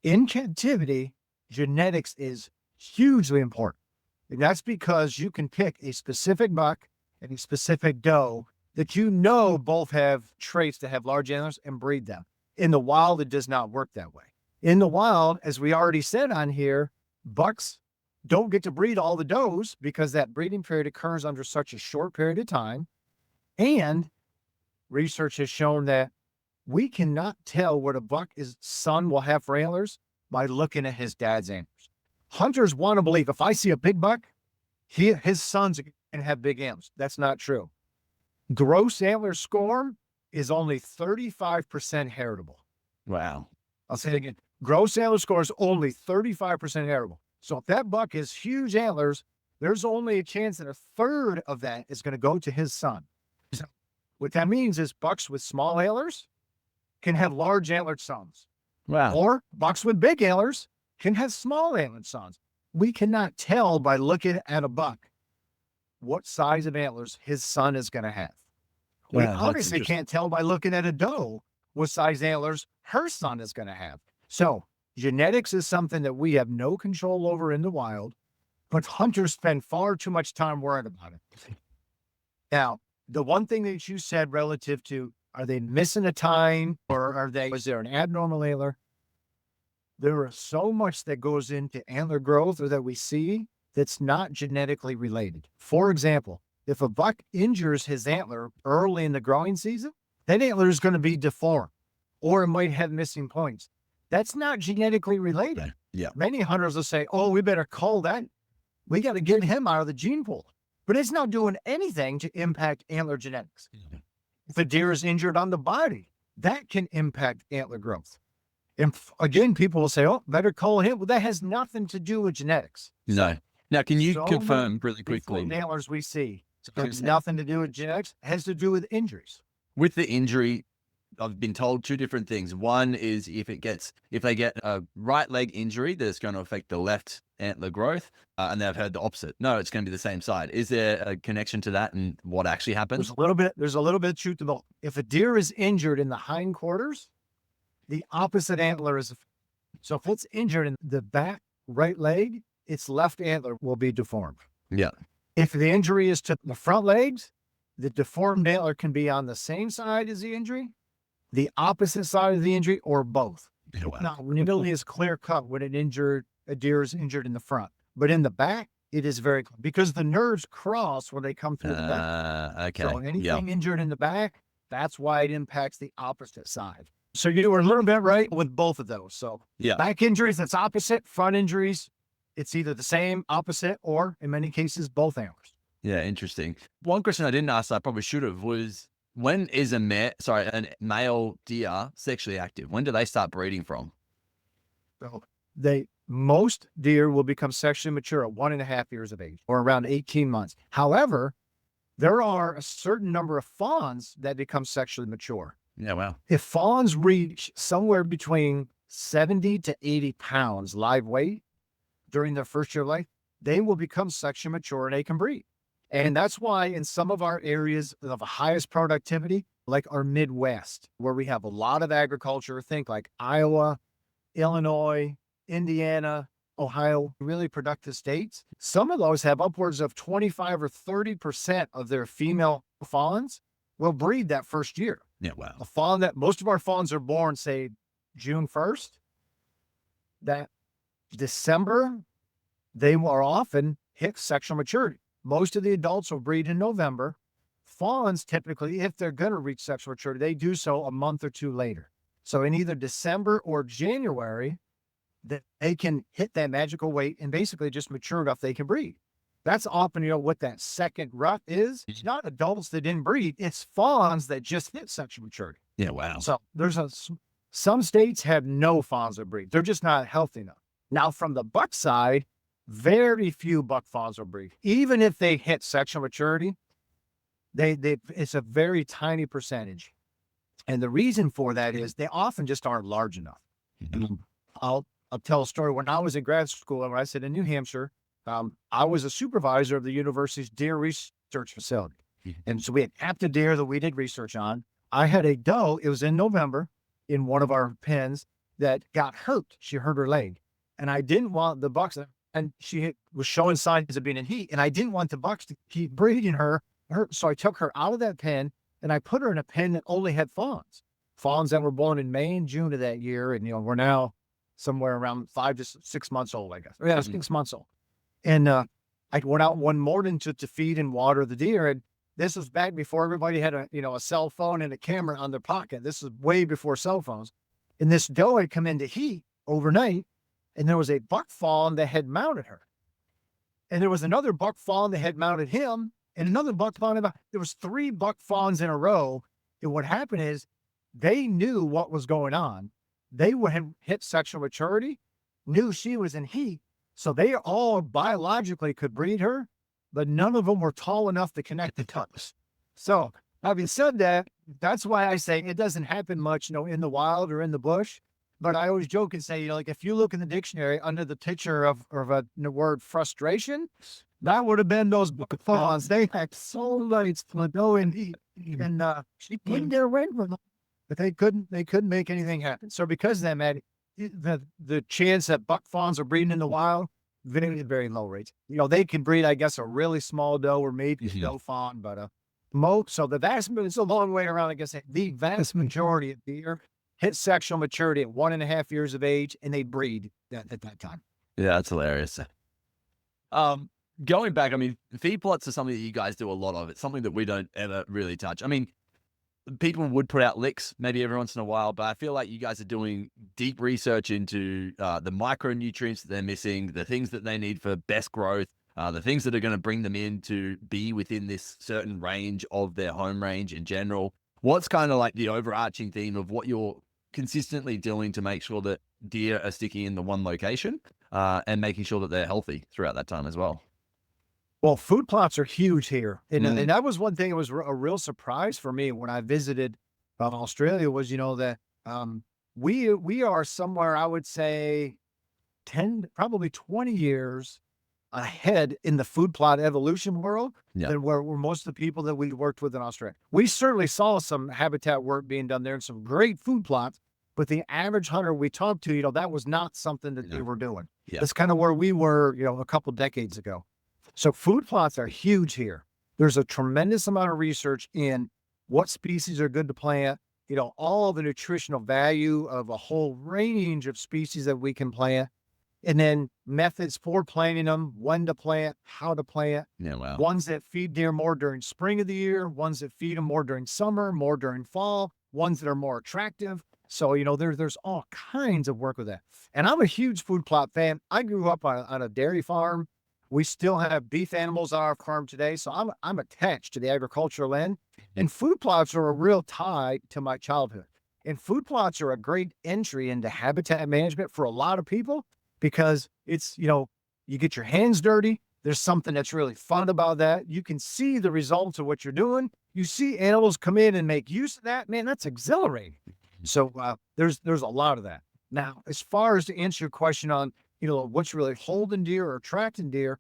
In captivity, genetics is hugely important. And that's because you can pick a specific buck and a specific doe that you know both have traits to have large antlers and breed them. In the wild, it does not work that way. In the wild, as we already said on here, bucks don't get to breed all the does because that breeding period occurs under such a short period of time. And research has shown that we cannot tell what a buck's son will have for antlers by looking at his dad's antlers. Hunters want to believe if I see a big buck, his son's going to have big antlers. That's not true. Gross antler score is only 35% heritable. Wow. I'll say it again. Gross antler score is only 35% heritable. So if that buck has huge antlers, there's only a chance that 1/3 of that is going to go to his son. So what that means is bucks with small antlers can have large antlered sons. Wow. Or bucks with big antlers can have small antlered sons. We cannot tell by looking at a buck what size of antlers his son is going to have. We obviously can't tell by looking at a doe what size antlers her son is going to have. So genetics is something that we have no control over in the wild, but hunters spend far too much time worrying about it. Now, the one thing that you said relative to, are they missing a tine or was there an abnormal antler? There is so much that goes into antler growth or that we see that's not genetically related. For example, if a buck injures his antler early in the growing season, that antler is going to be deformed or it might have missing points. That's not genetically related. Yeah. Many hunters will say, oh, we better cull that. We got to get him out of the gene pool. But it's not doing anything to impact antler genetics. If a deer is injured on the body, that can impact antler growth. And again, people will say, oh, better cull him. Well, that has nothing to do with genetics. No. Now, can you So confirm really quickly? Antlers we see. It has nothing to do with genetics. It has to do with injuries. With the injury, I've been told 2 different things. One is if they get a right leg injury, that's going to affect the left antler growth, and they've heard the opposite. No, it's going to be the same side. Is there a connection to that and what actually happens? There's a little bit of truth to both. If a deer is injured in the hindquarters, the opposite antler is. So if it's injured in the back right leg, its left antler will be deformed. Yeah. If the injury is to the front legs, the deformed antler can be on the same side as the injury, the opposite side of the injury, or both. Wow. Now, renewability is clear cut when a deer is injured in the front, but in the back, it is very clear because the nerves cross when they come through the back. Okay. So anything injured in the back, that's why it impacts the opposite side. So you were a little bit right with both of those. So back injuries, that's opposite. Front injuries, it's either the same, opposite, or in many cases, both antlers. Yeah, interesting. One question I didn't ask, I probably should have, was when is a male deer sexually active? When do they start breeding from? So most deer will become sexually mature at 1.5 years of age, or around 18 months. However, there are a certain number of fawns that become sexually mature. Yeah, wow. If fawns reach somewhere between 70 to 80 pounds live weight during their first year of life, they will become sexually mature and they can breed. And that's why in some of our areas of highest productivity, like our Midwest, where we have a lot of agriculture, think like Iowa, Illinois, Indiana, Ohio, really productive states. Some of those have upwards of 25 or 30% of their female fawns will breed that first year. Yeah, wow. A fawn that most of our fawns are born, say, June 1st, that December, they more often hit sexual maturity. Most of the adults will breed in November. Fawns typically, if they're going to reach sexual maturity, they do so a month or two later. So in either December or January, that they can hit that magical weight and basically just mature enough they can breed. That's often, what that second rut is. It's not adults that didn't breed. It's fawns that just hit sexual maturity. Yeah, wow. So some states have no fawns that breed. They're just not healthy enough. Now, from the buck side, very few buck fawns will breed. Even if they hit sexual maturity, it's a very tiny percentage. And the reason for that is they often just aren't large enough. Mm-hmm. I'll tell a story. When I was in grad school, when I said in New Hampshire, I was a supervisor of the university's deer research facility. Mm-hmm. And so we had captive deer that we did research on. I had a doe, it was in November, in one of our pens that got hurt. She hurt her leg. And I didn't want the bucks, and she was showing signs of being in heat, and I didn't want the bucks to keep breeding her. So I took her out of that pen and I put her in a pen that only had fawns that were born in May and June of that year. And, we're now somewhere around 5 to 6 months old, I guess. Yeah, 6 months old. And I went out one morning to feed and water the deer. And this was back before everybody had a cell phone and a camera on their pocket. This is way before cell phones. And this doe had come into heat overnight, and there was a buck fawn that had mounted her. And there was another buck fawn that had mounted him, and another buck fawn. There was 3 buck fawns in a row. And what happened is they knew what was going on. They would have hit sexual maturity, knew she was in heat. So they all biologically could breed her, but none of them were tall enough to connect the tongues. So having said that, that's why I say it doesn't happen much, in the wild or in the bush. But I always joke and say, like, if you look in the dictionary under the picture of the word frustration, that would have been those buck fawns. They had so much doe in heat, and she couldn't get away from them, but they couldn't make anything happen. So because of that, Matty, the chance that buck fawns are breeding in the wild, very, very low rates. They can breed, I guess, a really small doe or maybe a doe fawn, but so it's a long way around. I guess the vast majority of deer hit sexual maturity at 1.5 years of age, and they breed at that time. Yeah, that's hilarious. Going back, feed plots are something that you guys do a lot of. It's something that we don't ever really touch. People would put out licks maybe every once in a while, but I feel like you guys are doing deep research into the micronutrients that they're missing, the things that they need for best growth, the things that are going to bring them in to be within this certain range of their home range in general. What's kind of like the overarching theme of what you're consistently doing to make sure that deer are sticking in the one location and making sure that they're healthy throughout that time as well? Well, food plots are huge here. And that was one thing that was a real surprise for me when I visited Australia was, that we are somewhere, I would say 10, probably 20 years ahead in the food plot evolution world than where most of the people that we worked with in Australia. We certainly saw some habitat work being done there and some great food plots, but the average hunter we talked to, that was not something that they were doing. Yeah. That's kind of where we were, a couple decades ago. So food plots are huge here. There's a tremendous amount of research in what species are good to plant, all the nutritional value of a whole range of species that we can plant, and then methods for planting them, when to plant, how to plant. Yeah, wow. Ones that feed deer more during spring of the year, ones that feed them more during summer, more during fall, ones that are more attractive. So, there's all kinds of work with that. And I'm a huge food plot fan. I grew up on a dairy farm. We still have beef animals on our farm today. So I'm attached to the agricultural end, and food plots are a real tie to my childhood. And food plots are a great entry into habitat management for a lot of people because it's, you get your hands dirty. There's something that's really fun about that. You can see the results of what you're doing. You see animals come in and make use of that. Man, that's exhilarating. So there's a lot of that. Now, as far as to answer your question on, what's really holding deer or attracting deer,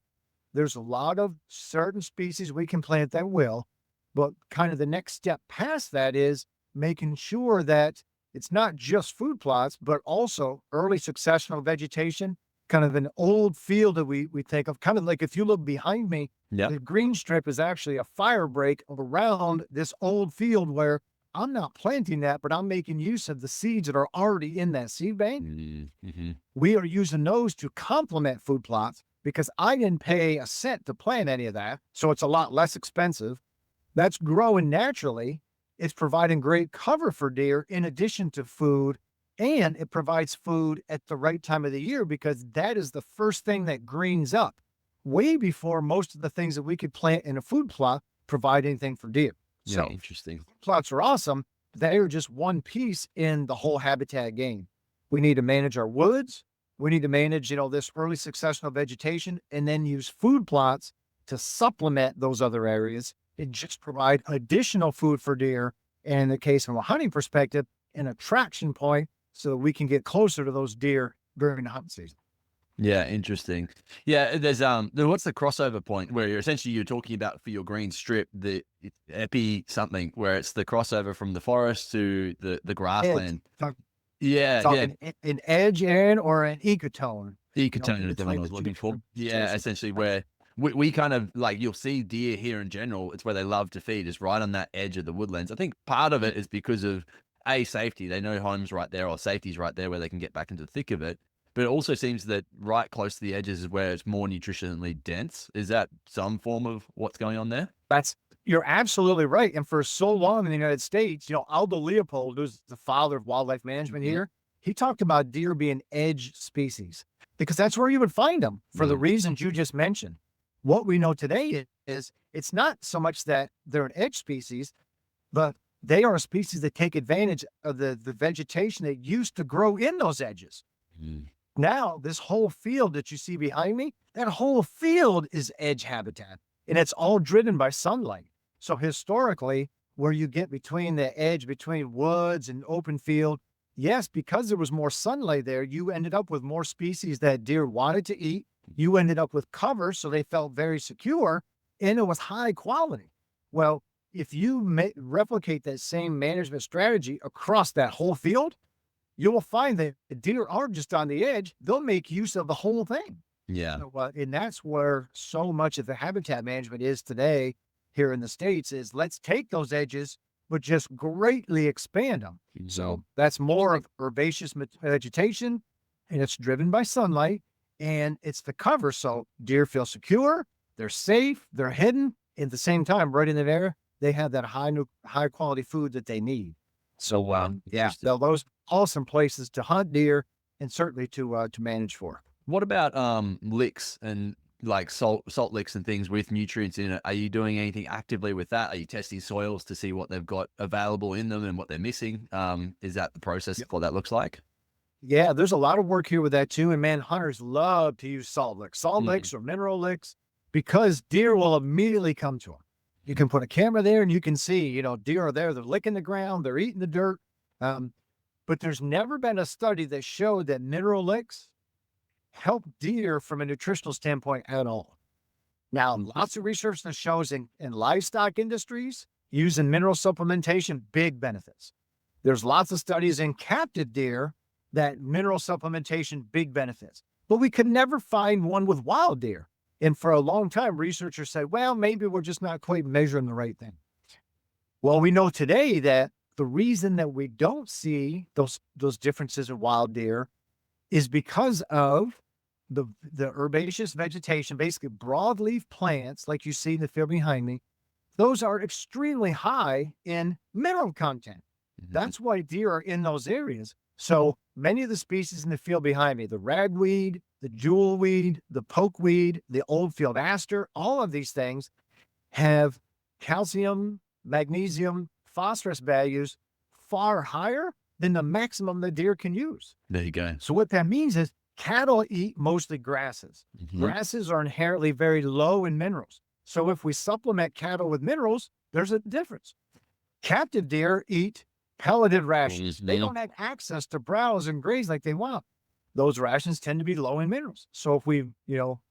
there's a lot of certain species we can plant that will, but kind of the next step past that is making sure that it's not just food plots, but also early successional vegetation, kind of an old field that we think of, kind of like if you look behind me, the green strip is actually a fire break around this old field where I'm not planting that, but I'm making use of the seeds that are already in that seed bank. Mm-hmm. We are using those to complement food plots because I didn't pay a cent to plant any of that. So it's a lot less expensive. That's growing naturally. It's providing great cover for deer in addition to food, and it provides food at the right time of the year because that is the first thing that greens up way before most of the things that we could plant in a food plot provide anything for deer. Yeah, So interesting. plots are awesome. They are just one piece in the whole habitat game. We need to manage our woods. We need to manage, this early successional vegetation and then use food plots to supplement those other areas and just provide additional food for deer. And in the case from a hunting perspective, an attraction point so that we can get closer to those deer during the hunting season. Yeah, interesting. Yeah, there's what's the crossover point where you're talking about for your green strip, the epi something where it's the crossover from the forest to the grassland. Yeah, An edge, Aaron, or an ecotone. Ecotone is the one I was looking for. Yeah, essentially where we kind of like, you'll see deer here in general. It's where they love to feed, is right on that edge of the woodlands. I think part of it is because of safety. They know home's right there, or safety's right there where they can get back into the thick of it. But it also seems that right close to the edges is where it's more nutritionally dense. Is that some form of what's going on there? You're absolutely right. And for so long in the United States, Aldo Leopold, who's the father of wildlife management here, he talked about deer being edge species because that's where you would find them for the reasons you just mentioned. What we know today is it's not so much that they're an edge species, but they are a species that take advantage of the vegetation that used to grow in those edges. Now, this whole field that you see behind me, that whole field is edge habitat, and it's all driven by sunlight. So historically, where you get between the edge, between woods and open field, yes, because there was more sunlight there, you ended up with more species that deer wanted to eat. You ended up with cover, so they felt very secure, and it was high quality. Well, if you replicate that same management strategy across that whole field, you will find that the deer aren't just on the edge. They'll make use of the whole thing. Yeah. So, and that's where so much of the habitat management is today here in the States is let's take those edges, but just greatly expand them. So that's more of herbaceous vegetation, and it's driven by sunlight, and it's the cover. So deer feel secure, they're safe, they're hidden. At the same time, right in that area, they have that high quality food that they need. So those awesome places to hunt deer and certainly to manage for. What about licks and like salt licks and things with nutrients in it? Are you doing anything actively with that? Are you testing soils to see what they've got available in them and what they're missing? Is that the process of what that looks like? Yeah, there's a lot of work here with that too. And man, hunters love to use salt licks or mineral licks because deer will immediately come to them. You can put a camera there and you can see, deer are there, they're licking the ground, they're eating the dirt. But there's never been a study that showed that mineral licks help deer from a nutritional standpoint at all. Now, lots of research that shows in livestock industries, using mineral supplementation, big benefits. There's lots of studies in captive deer that mineral supplementation, big benefits. But we could never find one with wild deer. And for a long time, researchers said, well, maybe we're just not quite measuring the right thing. Well, we know today that the reason that we don't see those differences in wild deer is because of the herbaceous vegetation, basically broadleaf plants, like you see in the field behind me. Those are extremely high in mineral content. That's why deer are in those areas. So many of the species in the field behind me, the ragweed, the jewelweed, the pokeweed, the old field aster, all of these things have calcium, magnesium, phosphorus values far higher than the maximum the deer can use. There you go. So what that means is Cattle eat mostly grasses. Grasses are inherently very low in minerals. So if we supplement cattle with minerals, there's a difference. Captive deer eat pelleted rations. They don't have access to browse and graze like they want. Those rations tend to be low in minerals. So if we,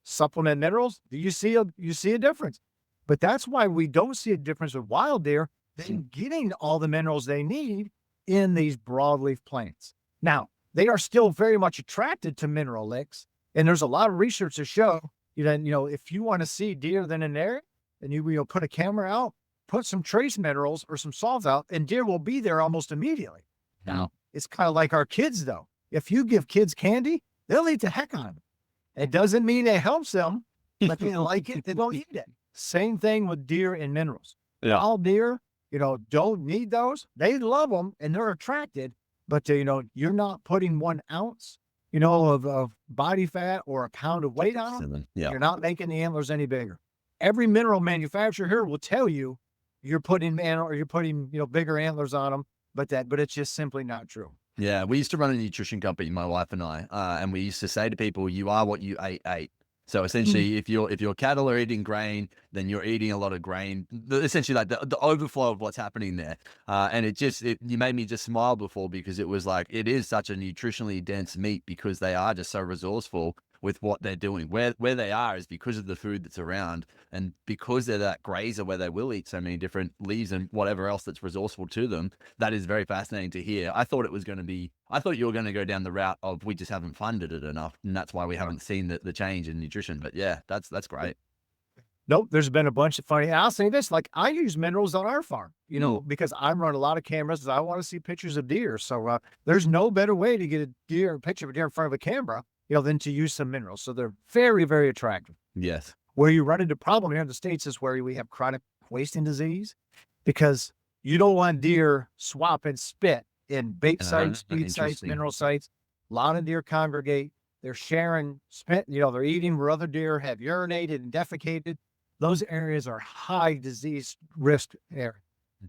supplement minerals, you see a difference. But that's why we don't see a difference with wild deer. They're getting all the minerals they need in these broadleaf plants. Now, they are still very much attracted to mineral licks. And there's a lot of research to show, if you want to see deer in an area and you put a camera out, put some trace minerals or some salts out, and deer will be there almost immediately. Now, it's kind of like our kids, though. If you give kids candy, they'll eat the heck out of it. It doesn't mean it helps them, but they like it, they don't eat it. Same thing with deer and minerals. All deer, don't need those. They love them and they're attracted, but you're not putting 1 ounce, of body fat or a pound of weight on them. You're not making the antlers any bigger. Every mineral manufacturer here will tell you you're putting bigger antlers on them, but it's just simply not true. Yeah, we used to run a nutrition company, my wife and I, and we used to say to people, "You are what you ate." So essentially, if your cattle are eating grain, then you're eating a lot of grain. Essentially, like the overflow of what's happening there. And you made me just smile before, because it was like, it is such a nutritionally dense meat, because they are just so resourceful with what they're doing. Where they are is because of the food that's around, and because they're that grazer where they will eat so many different leaves and whatever else that's resourceful to them. That is very fascinating to hear. I thought you were going to go down the route of, we just haven't funded it enough, and that's why we haven't seen the change in nutrition. But yeah, that's great. Nope, there's been a bunch of funny. I'll say this, like, I use minerals on our farm, because I run a lot of cameras and I want to see pictures of deer. So there's no better way to get a picture of a deer in front of a camera, than to use some minerals. So they're very, very attractive. Yes. Where you run into problem here in the States is where we have chronic wasting disease, because you don't want deer swapping spit in bait sites, feed sites, mineral sites. A lot of deer congregate. They're sharing spit, they're eating where other deer have urinated and defecated. Those areas are high disease risk area.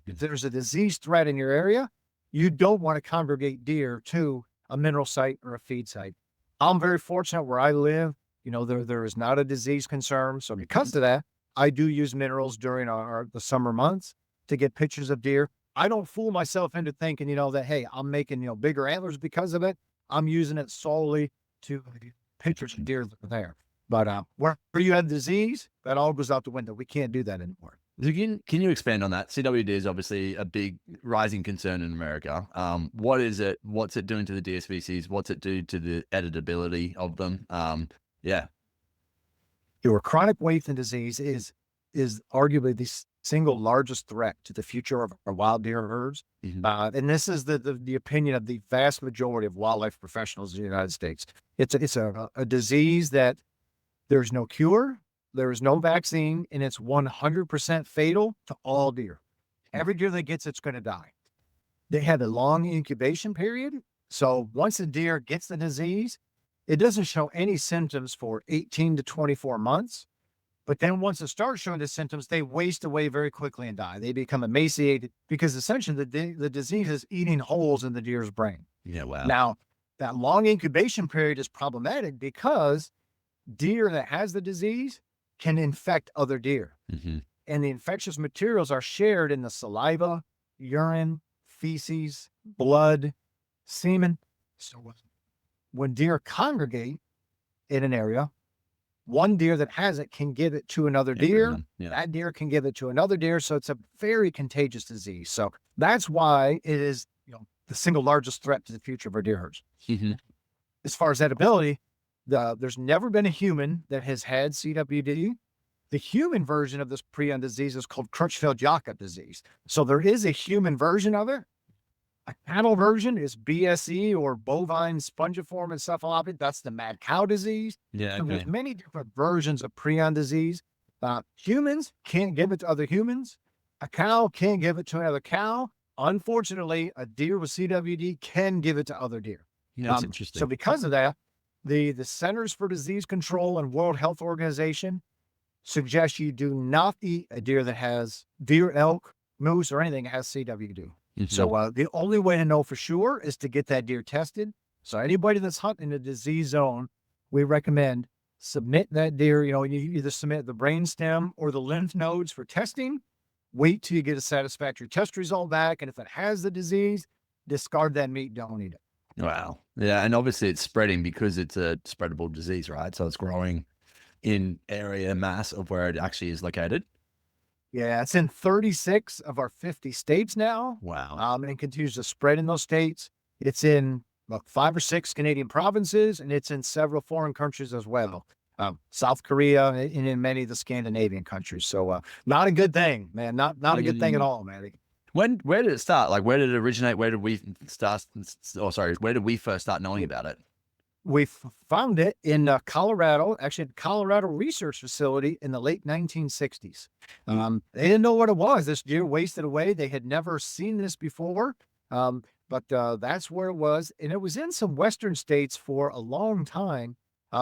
If there's a disease threat in your area, you don't want to congregate deer to a mineral site or a feed site. I'm very fortunate where I live. There is not a disease concern. So because of that, I do use minerals during the summer months to get pictures of deer. I don't fool myself into thinking, that, hey, I'm making, bigger antlers because of it. I'm using it solely to get pictures of deer that are there. But where you have disease, that all goes out the window. We can't do that anymore. Can you expand on that? CWD is obviously a big rising concern in America. What is it? What's it doing to the deer species? What's it do to the editability of them? Your chronic wasting disease is arguably the single largest threat to the future of our wild deer herds. And this is the opinion of the vast majority of wildlife professionals in the United States. It's a disease that there's no cure. There is no vaccine, and it's 100% fatal to all deer. Every deer that gets it's going to die. They have a long incubation period. So once a deer gets the disease, it doesn't show any symptoms for 18 to 24 months. But then once it starts showing the symptoms, they waste away very quickly and die. They become emaciated, because essentially the disease is eating holes in the deer's brain. Yeah, wow. Now, that long incubation period is problematic, because deer that has the disease can infect other deer. And the infectious materials are shared in the saliva, urine, feces, blood, semen. So when deer congregate in an area, one deer that has it can give it to another deer. That deer can give it to another deer. So it's a very contagious disease. So that's why it is, the single largest threat to the future of our deer herds. As far as edibility, there's never been a human that has had CWD. The human version of this prion disease is called Crutchfield-Jakob disease. So there is a human version of it. A cattle version is BSE, or bovine spongiform encephalopathy. That's the mad cow disease. So there's many different versions of prion disease. Humans can't give it to other humans. A cow can't give it to another cow. Unfortunately, a deer with CWD can give it to other deer. That's interesting. So because of that, the Centers for Disease Control and World Health Organization suggest you do not eat a deer that has deer, elk, moose, or anything that has CWD. So the only way to know for sure is to get that deer tested. So anybody that's hunting a disease zone, we recommend submit that deer. You either submit the brainstem or the lymph nodes for testing. Wait till you get a satisfactory test result back. And if it has the disease, discard that meat, don't eat it. Wow. Yeah. And obviously it's spreading because it's a spreadable disease, right? So it's growing in area mass of where it actually is located. Yeah, it's in 36 of our 50 states now. Wow. And it continues to spread in those states. It's in about 5 or 6 Canadian provinces, and it's in several foreign countries as well. South Korea and in many of the Scandinavian countries. So not a good thing, man. Not a good thing at all, Matty. Where did it start? Like, where did it originate? Where did we start? Oh, sorry. Where did we first start knowing about it? We found it in Colorado, actually at Colorado Research Facility in the late 1960s. They didn't know what it was. This deer wasted away. They had never seen this before, but that's where it was. And it was in some Western states for a long time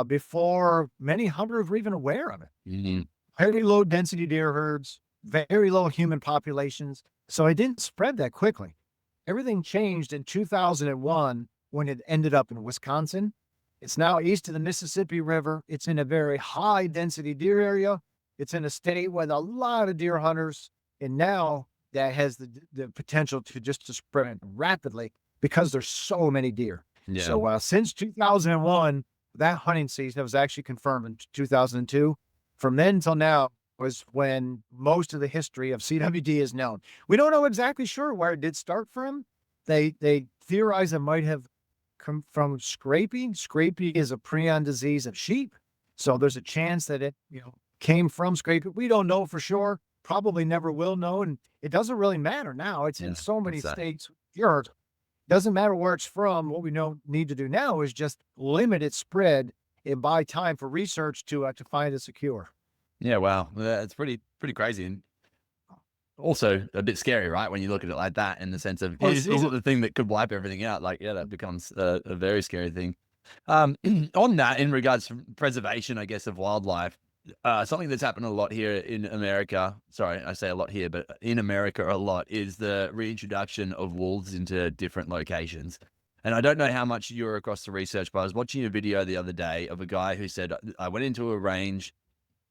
before many hunters were even aware of it. Mm-hmm. Very low density deer herds, very low human populations. So it didn't spread that quickly. Everything changed in 2001 when it ended up in Wisconsin. It's now east of the Mississippi River. It's in a very high density deer area. It's in a state with a lot of deer hunters. And now that has the potential to spread rapidly because there's so many deer. Yeah. So since 2001, that hunting season, it was actually confirmed in 2002. From then until now was when most of the history of CWD is known. We don't know exactly sure where it did start from. They theorize it might have come from scraping. Scraping is a prion disease of sheep. So there's a chance that it, came from scraping. We don't know for sure. Probably never will know. And it doesn't really matter now. It's in so many states. Doesn't matter where it's from. What we need to do now is just limit its spread and buy time for research to find a cure. Yeah. Wow. It's pretty crazy. And also a bit scary, right? When you look at it like that, in the sense of, is it the thing that could wipe everything out? Like, yeah, that becomes a very scary thing. On that, in regards to preservation, I guess, of wildlife, something that's happened a lot here in America, sorry, I say a lot here, but in America a lot, is the reintroduction of wolves into different locations. And I don't know how much you're across the research, but I was watching a video the other day of a guy who said, I went into a range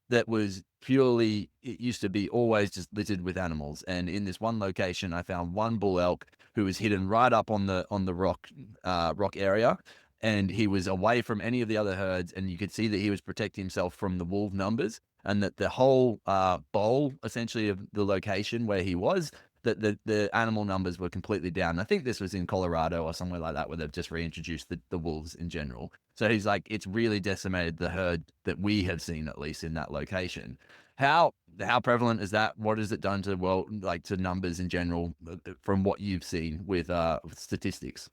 that was purely, it used to be always just littered with animals. And in this one location, I found one bull elk who was hidden right up on the rock area. And he was away from any of the other herds, and you could see that he was protecting himself from the wolf numbers, and that the whole bowl, essentially, of the location where he was, that the animal numbers were completely down. I think this was in Colorado or somewhere like that, where they've just reintroduced the wolves in general. So he's like, it's really decimated the herd that we have seen, at least in that location. How prevalent is that? What has it done to, to numbers in general, from what you've seen with statistics?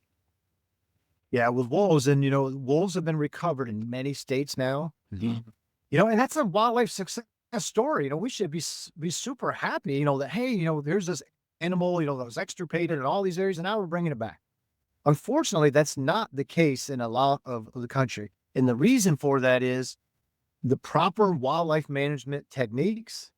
Yeah, with wolves, and wolves have been recovered in many states now. Mm-hmm. And that's a wildlife success story. We should be super happy. That hey, there's this animal, that was extirpated in all these areas, and now we're bringing it back. Unfortunately, that's not the case in a lot of the country, and the reason for that is the proper wildlife management techniques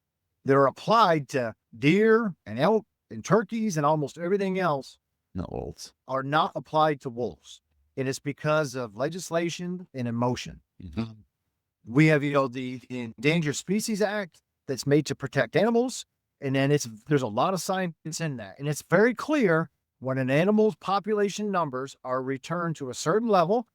that are applied to deer and elk and turkeys and almost everything else. Not wolves. Are not applied to wolves. And it's because of legislation and emotion. Mm-hmm. We have, the Endangered Species Act that's made to protect animals. And then there's a lot of science in that. And it's very clear when an animal's population numbers are returned to a certain level,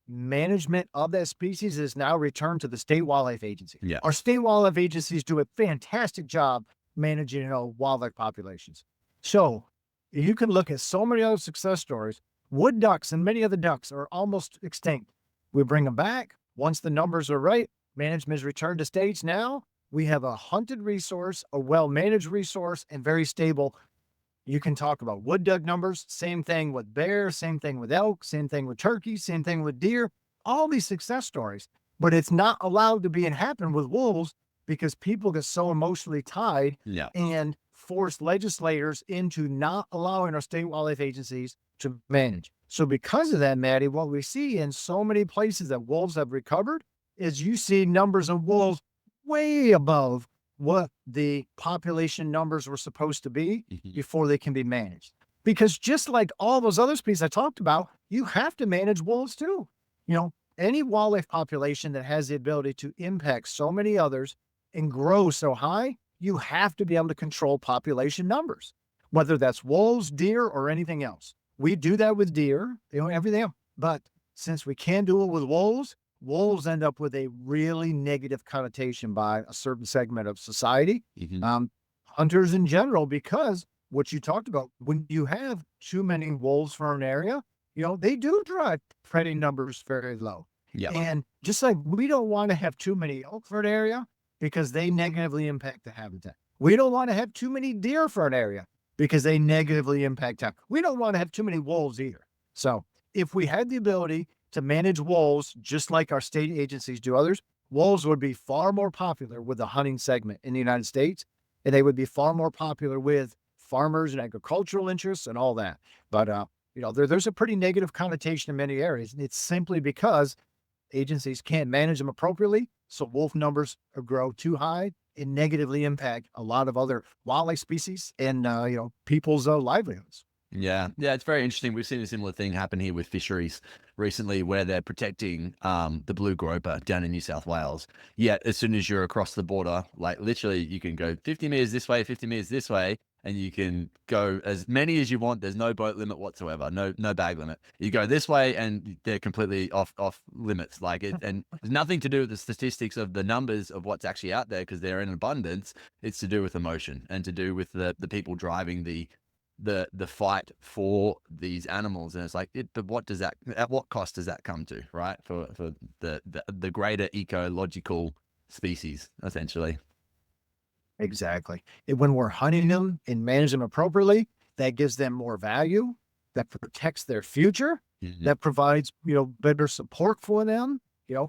management of that species is now returned to the state wildlife agency. Yeah. Our state wildlife agencies do a fantastic job managing, wildlife populations. So you can look at so many other success stories. Wood ducks and many other ducks are almost extinct. We bring them back. Once the numbers are right, management is returned to states. Now we have a hunted resource, a well-managed resource, and very stable. You can talk about wood duck numbers. Same thing with bear, same thing with elk, same thing with turkey, same thing with deer. All these success stories. But it's not allowed to be and happen with wolves because people get so emotionally tied and force legislators into not allowing our state wildlife agencies to manage. So because of that, Matty, what we see in so many places that wolves have recovered is you see numbers of wolves way above what the population numbers were supposed to be before they can be managed. Because just like all those other species I talked about, you have to manage wolves too. Any wildlife population that has the ability to impact so many others and grow so high, you have to be able to control population numbers, whether that's wolves, deer, or anything else. We do that with deer, everything else. But since we can't do it with wolves, wolves end up with a really negative connotation by a certain segment of society, hunters in general, because what you talked about, when you have too many wolves for an area, they do drive predating numbers very low. Yeah. And just like we don't want to have too many elk for an area because they negatively impact the habitat. We don't want to have too many deer for an area because they negatively impact time. We don't want to have too many wolves either. So if we had the ability to manage wolves, just like our state agencies do others, wolves would be far more popular with the hunting segment in the United States, and they would be far more popular with farmers and agricultural interests and all that. But, there's a pretty negative connotation in many areas, and it's simply because agencies can't manage them appropriately. So wolf numbers grow too high and negatively impact a lot of other wildlife species and, people's livelihoods. Yeah. It's very interesting. We've seen a similar thing happen here with fisheries recently, where they're protecting the blue groper down in New South Wales. Yet as soon as you're across the border, like literally you can go 50 meters this way, 50 meters this way, and you can go as many as you want. There's no boat limit whatsoever, no bag limit. You go this way and they're completely off limits. Like it, and it's nothing to do with the statistics of the numbers of what's actually out there, because they're in abundance. It's to do with emotion and to do with the people driving the fight for these animals. And it's like, but what does that, at what cost does that come to, right? For the greater ecological species, essentially. Exactly. And when we're hunting them and manage them appropriately, that gives them more value, that protects their future, that provides, better support for them.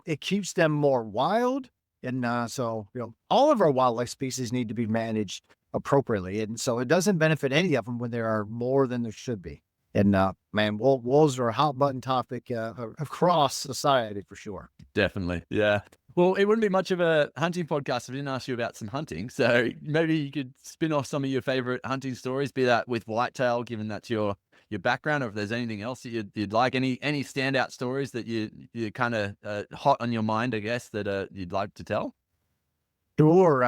It keeps them more wild. And so, all of our wildlife species need to be managed appropriately. And so it doesn't benefit any of them when there are more than there should be. And man, wolves are a hot button topic across society for sure. Definitely. Yeah. Well, it wouldn't be much of a hunting podcast if I didn't ask you about some hunting. So maybe you could spin off some of your favorite hunting stories, be that with whitetail, given that's your background, or if there's anything else that you'd like, any standout stories that you kind of hot on your mind, I guess, that you'd like to tell. Sure.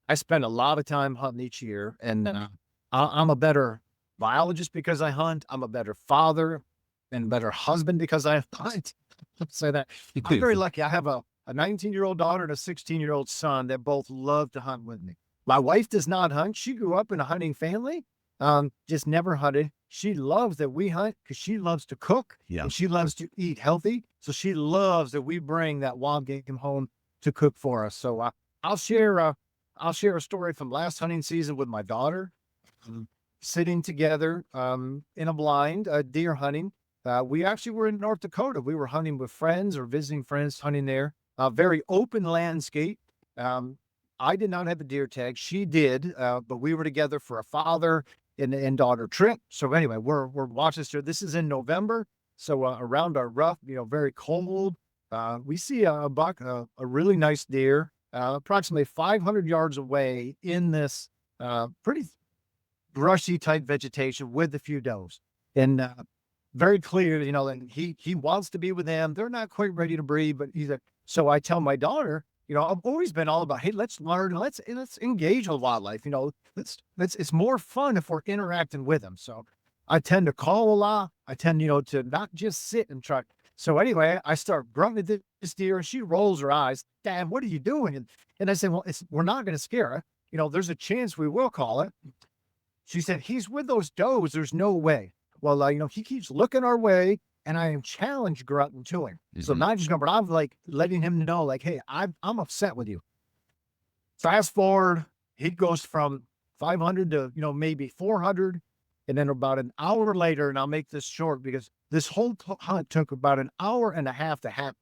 I spend a lot of time hunting each year, and I'm a better biologist because I hunt. I'm a better father and better husband because I hunt. Let's say that. I'm very lucky. I have a 19-year-old daughter and a 16-year-old son that both love to hunt with me. My wife does not hunt. She grew up in a hunting family, just never hunted. She loves that we hunt because she loves to cook and she loves to eat healthy. So she loves that we bring that wild game home to cook for us. So I'll share a story from last hunting season with my daughter, sitting together in a blind, deer hunting. We actually were in North Dakota. We were hunting with friends or visiting friends hunting there. Very open landscape. I did not have a deer tag. She did, but we were together for a father and daughter trip. So anyway, we're watching this. This is in November. So around our rough, very cold, we see a buck, a really nice deer, approximately 500 yards away in this pretty brushy type vegetation with a few does. And very clear, and he wants to be with them. They're not quite ready to breed, but so I tell my daughter, I've always been all about, hey, let's learn, let's engage with wildlife. It's more fun if we're interacting with them. So I tend to call a lot. I tend, to not just sit and try. So anyway, I start grunting at this deer, and she rolls her eyes. Dad, what are you doing? And I said, well, we're not going to scare her. There's a chance we will call it. She said, he's with those does. There's no way. Well, he keeps looking our way, and I am challenge grunting to him. So not just but I'm like letting him know, like, hey, I'm upset with you. Fast forward, he goes from 500 to, maybe 400. And then about an hour later, and I'll make this short because this whole hunt took about an hour and a half to happen.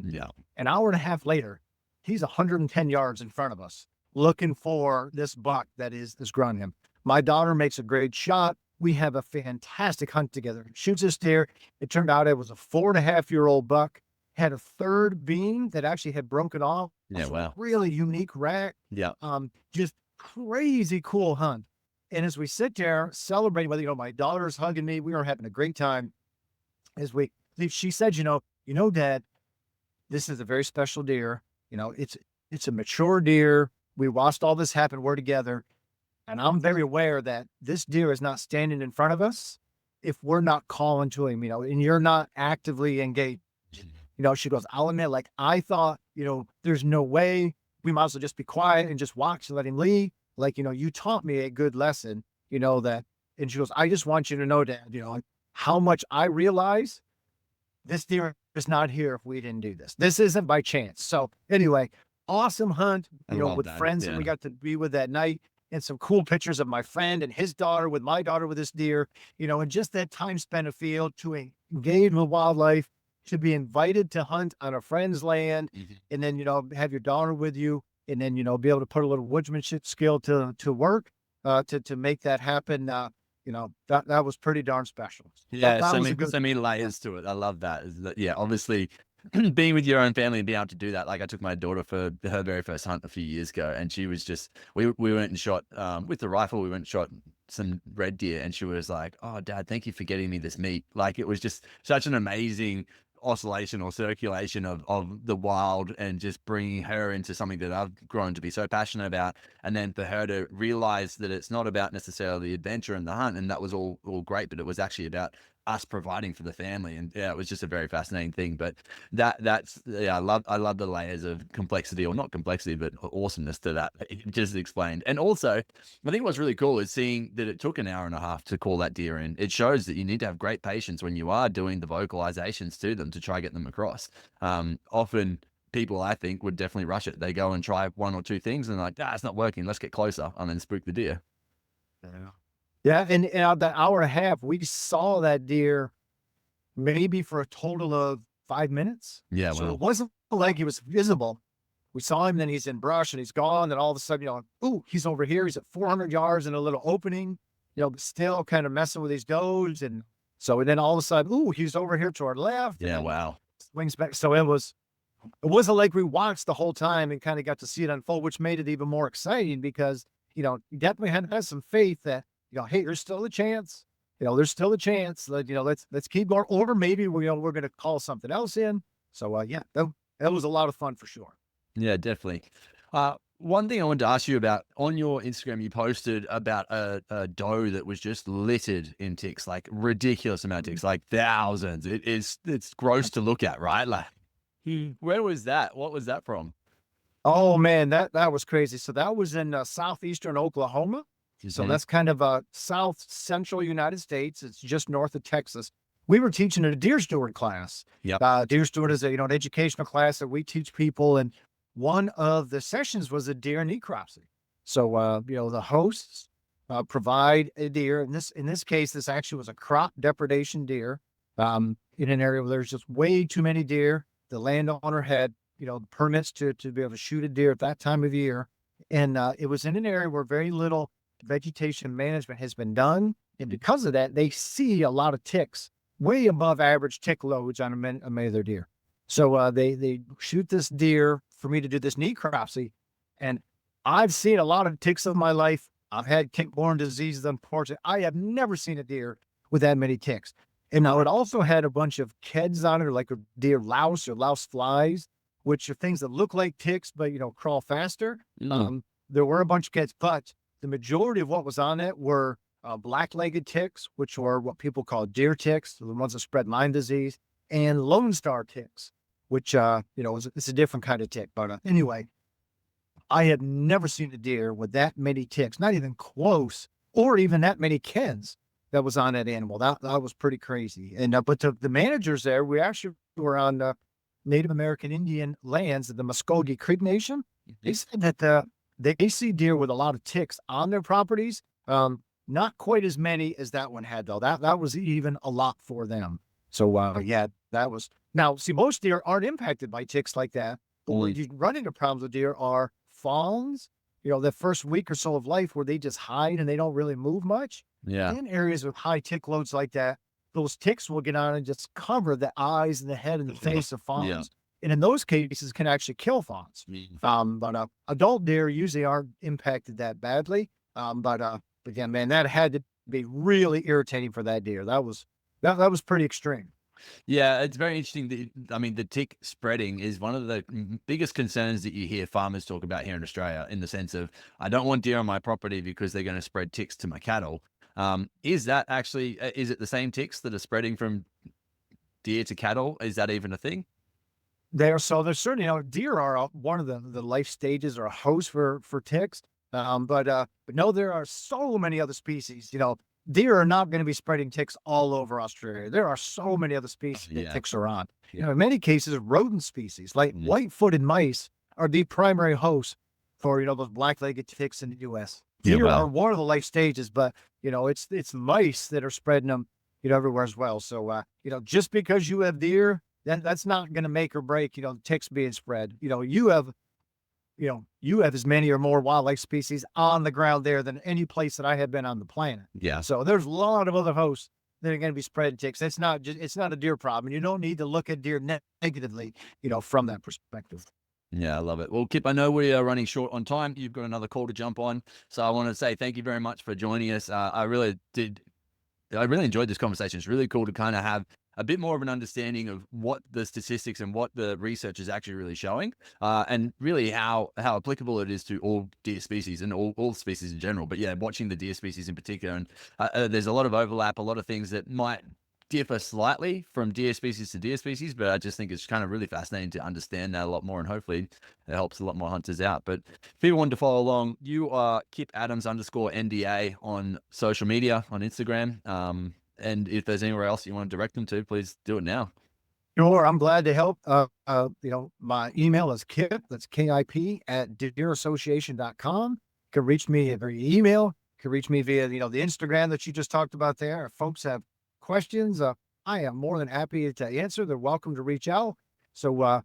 Yeah. An hour and a half later, he's 110 yards in front of us looking for this buck that is grunting him. My daughter makes a great shot. We have a fantastic hunt together. Shoots this deer. It turned out it was a 4.5-year-old buck. Had a third beam that actually had broken off. Yeah, wow. Really unique rack. Yeah. Just crazy cool hunt. And as we sit there celebrating, whether, my daughter's hugging me, we are having a great time. She said, Dad, this is a very special deer. It's a mature deer. We watched all this happen. We're together. And I'm very aware that this deer is not standing in front of us if we're not calling to him, and you're not actively engaged. She goes, I'll admit, like, I thought, there's no way, we might as well just be quiet and just watch and let him lead. Like, you taught me a good lesson, that, and she goes, I just want you to know, Dad, like, how much I realize this deer is not here if we didn't do this. This isn't by chance. So anyway, awesome hunt, with that. friends that we got to be with that night, and some cool pictures of my friend and his daughter with my daughter with this deer, and just that time spent afield to engage with wildlife, to be invited to hunt on a friend's land, and then, have your daughter with you, and then, be able to put a little woodsmanship skill to work, to make that happen. That was pretty darn special. Yeah, That so was many, a good, so many layers to it. I love that. Yeah, obviously, being with your own family and being able to do that. Like, I took my daughter for her very first hunt a few years ago, and she was just, we went and shot with the rifle. We went and shot some red deer, and she was like, "Oh, Dad, thank you for getting me this meat." Like, it was just such an amazing oscillation or circulation of the wild, and just bringing her into something that I've grown to be so passionate about. And then for her to realize that it's not about necessarily the adventure and the hunt, and that was all great, but it was actually about us providing for the family. And yeah, it was just a very fascinating thing. But that's yeah, I love the layers of complexity, or not complexity, but awesomeness to that you just explained. And also, I think what's really cool is seeing that it took an hour and a half to call that deer in. It shows that you need to have great patience when you are doing the vocalizations to them to try get them across. Often people, I think, would definitely rush it. They go and try one or two things and like, it's not working, let's get closer, and then spook the deer. yeah. And that hour and a half, we saw that deer maybe for a total of 5 minutes. Yeah, So well, it wasn't like he was visible. We saw him, then he's in brush and he's gone. Then all of a sudden, ooh, he's over here. He's at 400 yards in a little opening, but still kind of messing with his does. And then all of a sudden, ooh, he's over here to our left. yeah, wow. Swings back. So it wasn't like we watched the whole time and kind of got to see it unfold, which made it even more exciting because, you definitely had to have some faith that, hey, there's still a chance. There's still a chance that, let's keep going. Or maybe we're going to call something else in. So, yeah, that was a lot of fun for sure. Yeah, definitely. One thing I wanted to ask you about, on your Instagram, you posted about a doe that was just littered in ticks, like ridiculous amount of ticks, like thousands. It's gross to look at, right? Like, where was that? What was that from? Oh man, that was crazy. So that was in southeastern Oklahoma. So that's kind of south central United States. It's just north of Texas. We were teaching a deer steward class. Yep. Deer steward is an educational class that we teach people, and one of the sessions was a deer necropsy. So the hosts provide a deer. In this case, this actually was a crop depredation deer in an area where there's just way too many deer. The landowner had permits to be able to shoot a deer at that time of year, and it was in an area where very little vegetation management has been done, and because of that, they see a lot of ticks, way above average tick loads on many of their deer. So they shoot this deer for me to do this necropsy, and I've seen a lot of ticks in my life. I've had tick-borne diseases, unfortunately. I have never seen a deer with that many ticks. And now it also had a bunch of keds on it, or like a deer louse or louse flies, which are things that look like ticks, but, crawl faster. There were a bunch of keds, but the majority of what was on it were black-legged ticks, which were what people call deer ticks, the ones that spread Lyme disease, and Lone Star ticks, which, it's a different kind of tick. But anyway, I have never seen a deer with that many ticks, not even close, or even that many keds that was on that animal. That was pretty crazy. And but the managers there, we actually were on Native American Indian lands of the Muskogee Creek Nation. They said that they see deer with a lot of ticks on their properties. Not quite as many as that one had, though. That was even a lot for them. So yeah, that was. Now, see, most deer aren't impacted by ticks like that. But where you run into problems with deer are fawns. The first week or so of life where they just hide and they don't really move much. Yeah. In areas with high tick loads like that, those ticks will get on and just cover the eyes and the head and the face of fawns. Yeah. And in those cases can actually kill fawns. But adult deer usually aren't impacted that badly. But But yeah, man, that had to be really irritating for that deer. That was pretty extreme. Yeah, it's very interesting. I mean, the tick spreading is one of the biggest concerns that you hear farmers talk about here in Australia, in the sense of, I don't want deer on my property because they're going to spread ticks to my cattle. Is that actually, is it the same ticks that are spreading from deer to cattle? Is that even a thing? There's certainly, deer are one of the life stages or a host for ticks. But no, there are so many other species. Deer are not going to be spreading ticks all over Australia. There are so many other species that ticks are on. In many cases, rodent species like white-footed mice are the primary host for those black-legged ticks in the U.S. Deer are one of the life stages, but it's mice that are spreading them everywhere as well. So just because you have deer, that's not going to make or break ticks being spread. You have as many or more wildlife species on the ground there than any place that I have been on the planet. Yeah. So there's a lot of other hosts that are going to be spreading ticks. It's not a deer problem. You don't need to look at deer negatively, from that perspective. Yeah, I love it. Well, Kip, I know we are running short on time. You've got another call to jump on. So I want to say thank you very much for joining us. I really enjoyed this conversation. It's really cool to kind of have a bit more of an understanding of what the statistics and what the research is actually really showing, and really how applicable it is to all deer species and all species in general. But yeah, watching the deer species in particular, and there's a lot of overlap, a lot of things that might differ slightly from deer species to deer species, but I just think it's kind of really fascinating to understand that a lot more, and hopefully it helps a lot more hunters out. But if people want to follow along, you are Kip Adams _NDA on social media, on Instagram. And if there's anywhere else you want to direct them to, please do it now. Sure, I'm glad to help. My email is Kip, that's KIP @deerassociation.com. You can reach me via email. You can reach me via, the Instagram that you just talked about there. If folks have questions, I am more than happy to answer. They're welcome to reach out. So, I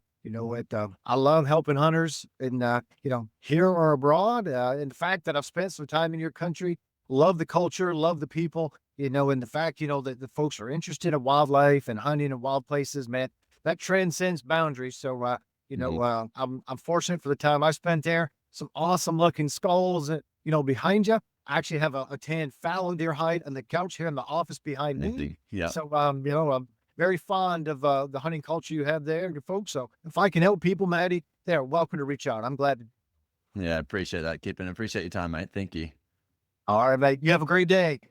love helping hunters here or abroad. In the fact that I've spent some time in your country, love the culture, love the people, and the fact, that the folks are interested in wildlife and hunting in wild places, man, that transcends boundaries. So, I'm fortunate for the time I spent there. Some awesome looking skulls, behind you. I actually have a tan fallow deer hide on the couch here in the office behind me. Yeah. So, I'm very fond of the hunting culture you have there, your folks. So if I can help people, Matty, they're welcome to reach out. I'm glad to. Yeah, I appreciate that, Kip, and appreciate your time, mate. Thank you. All right, mate. You have a great day.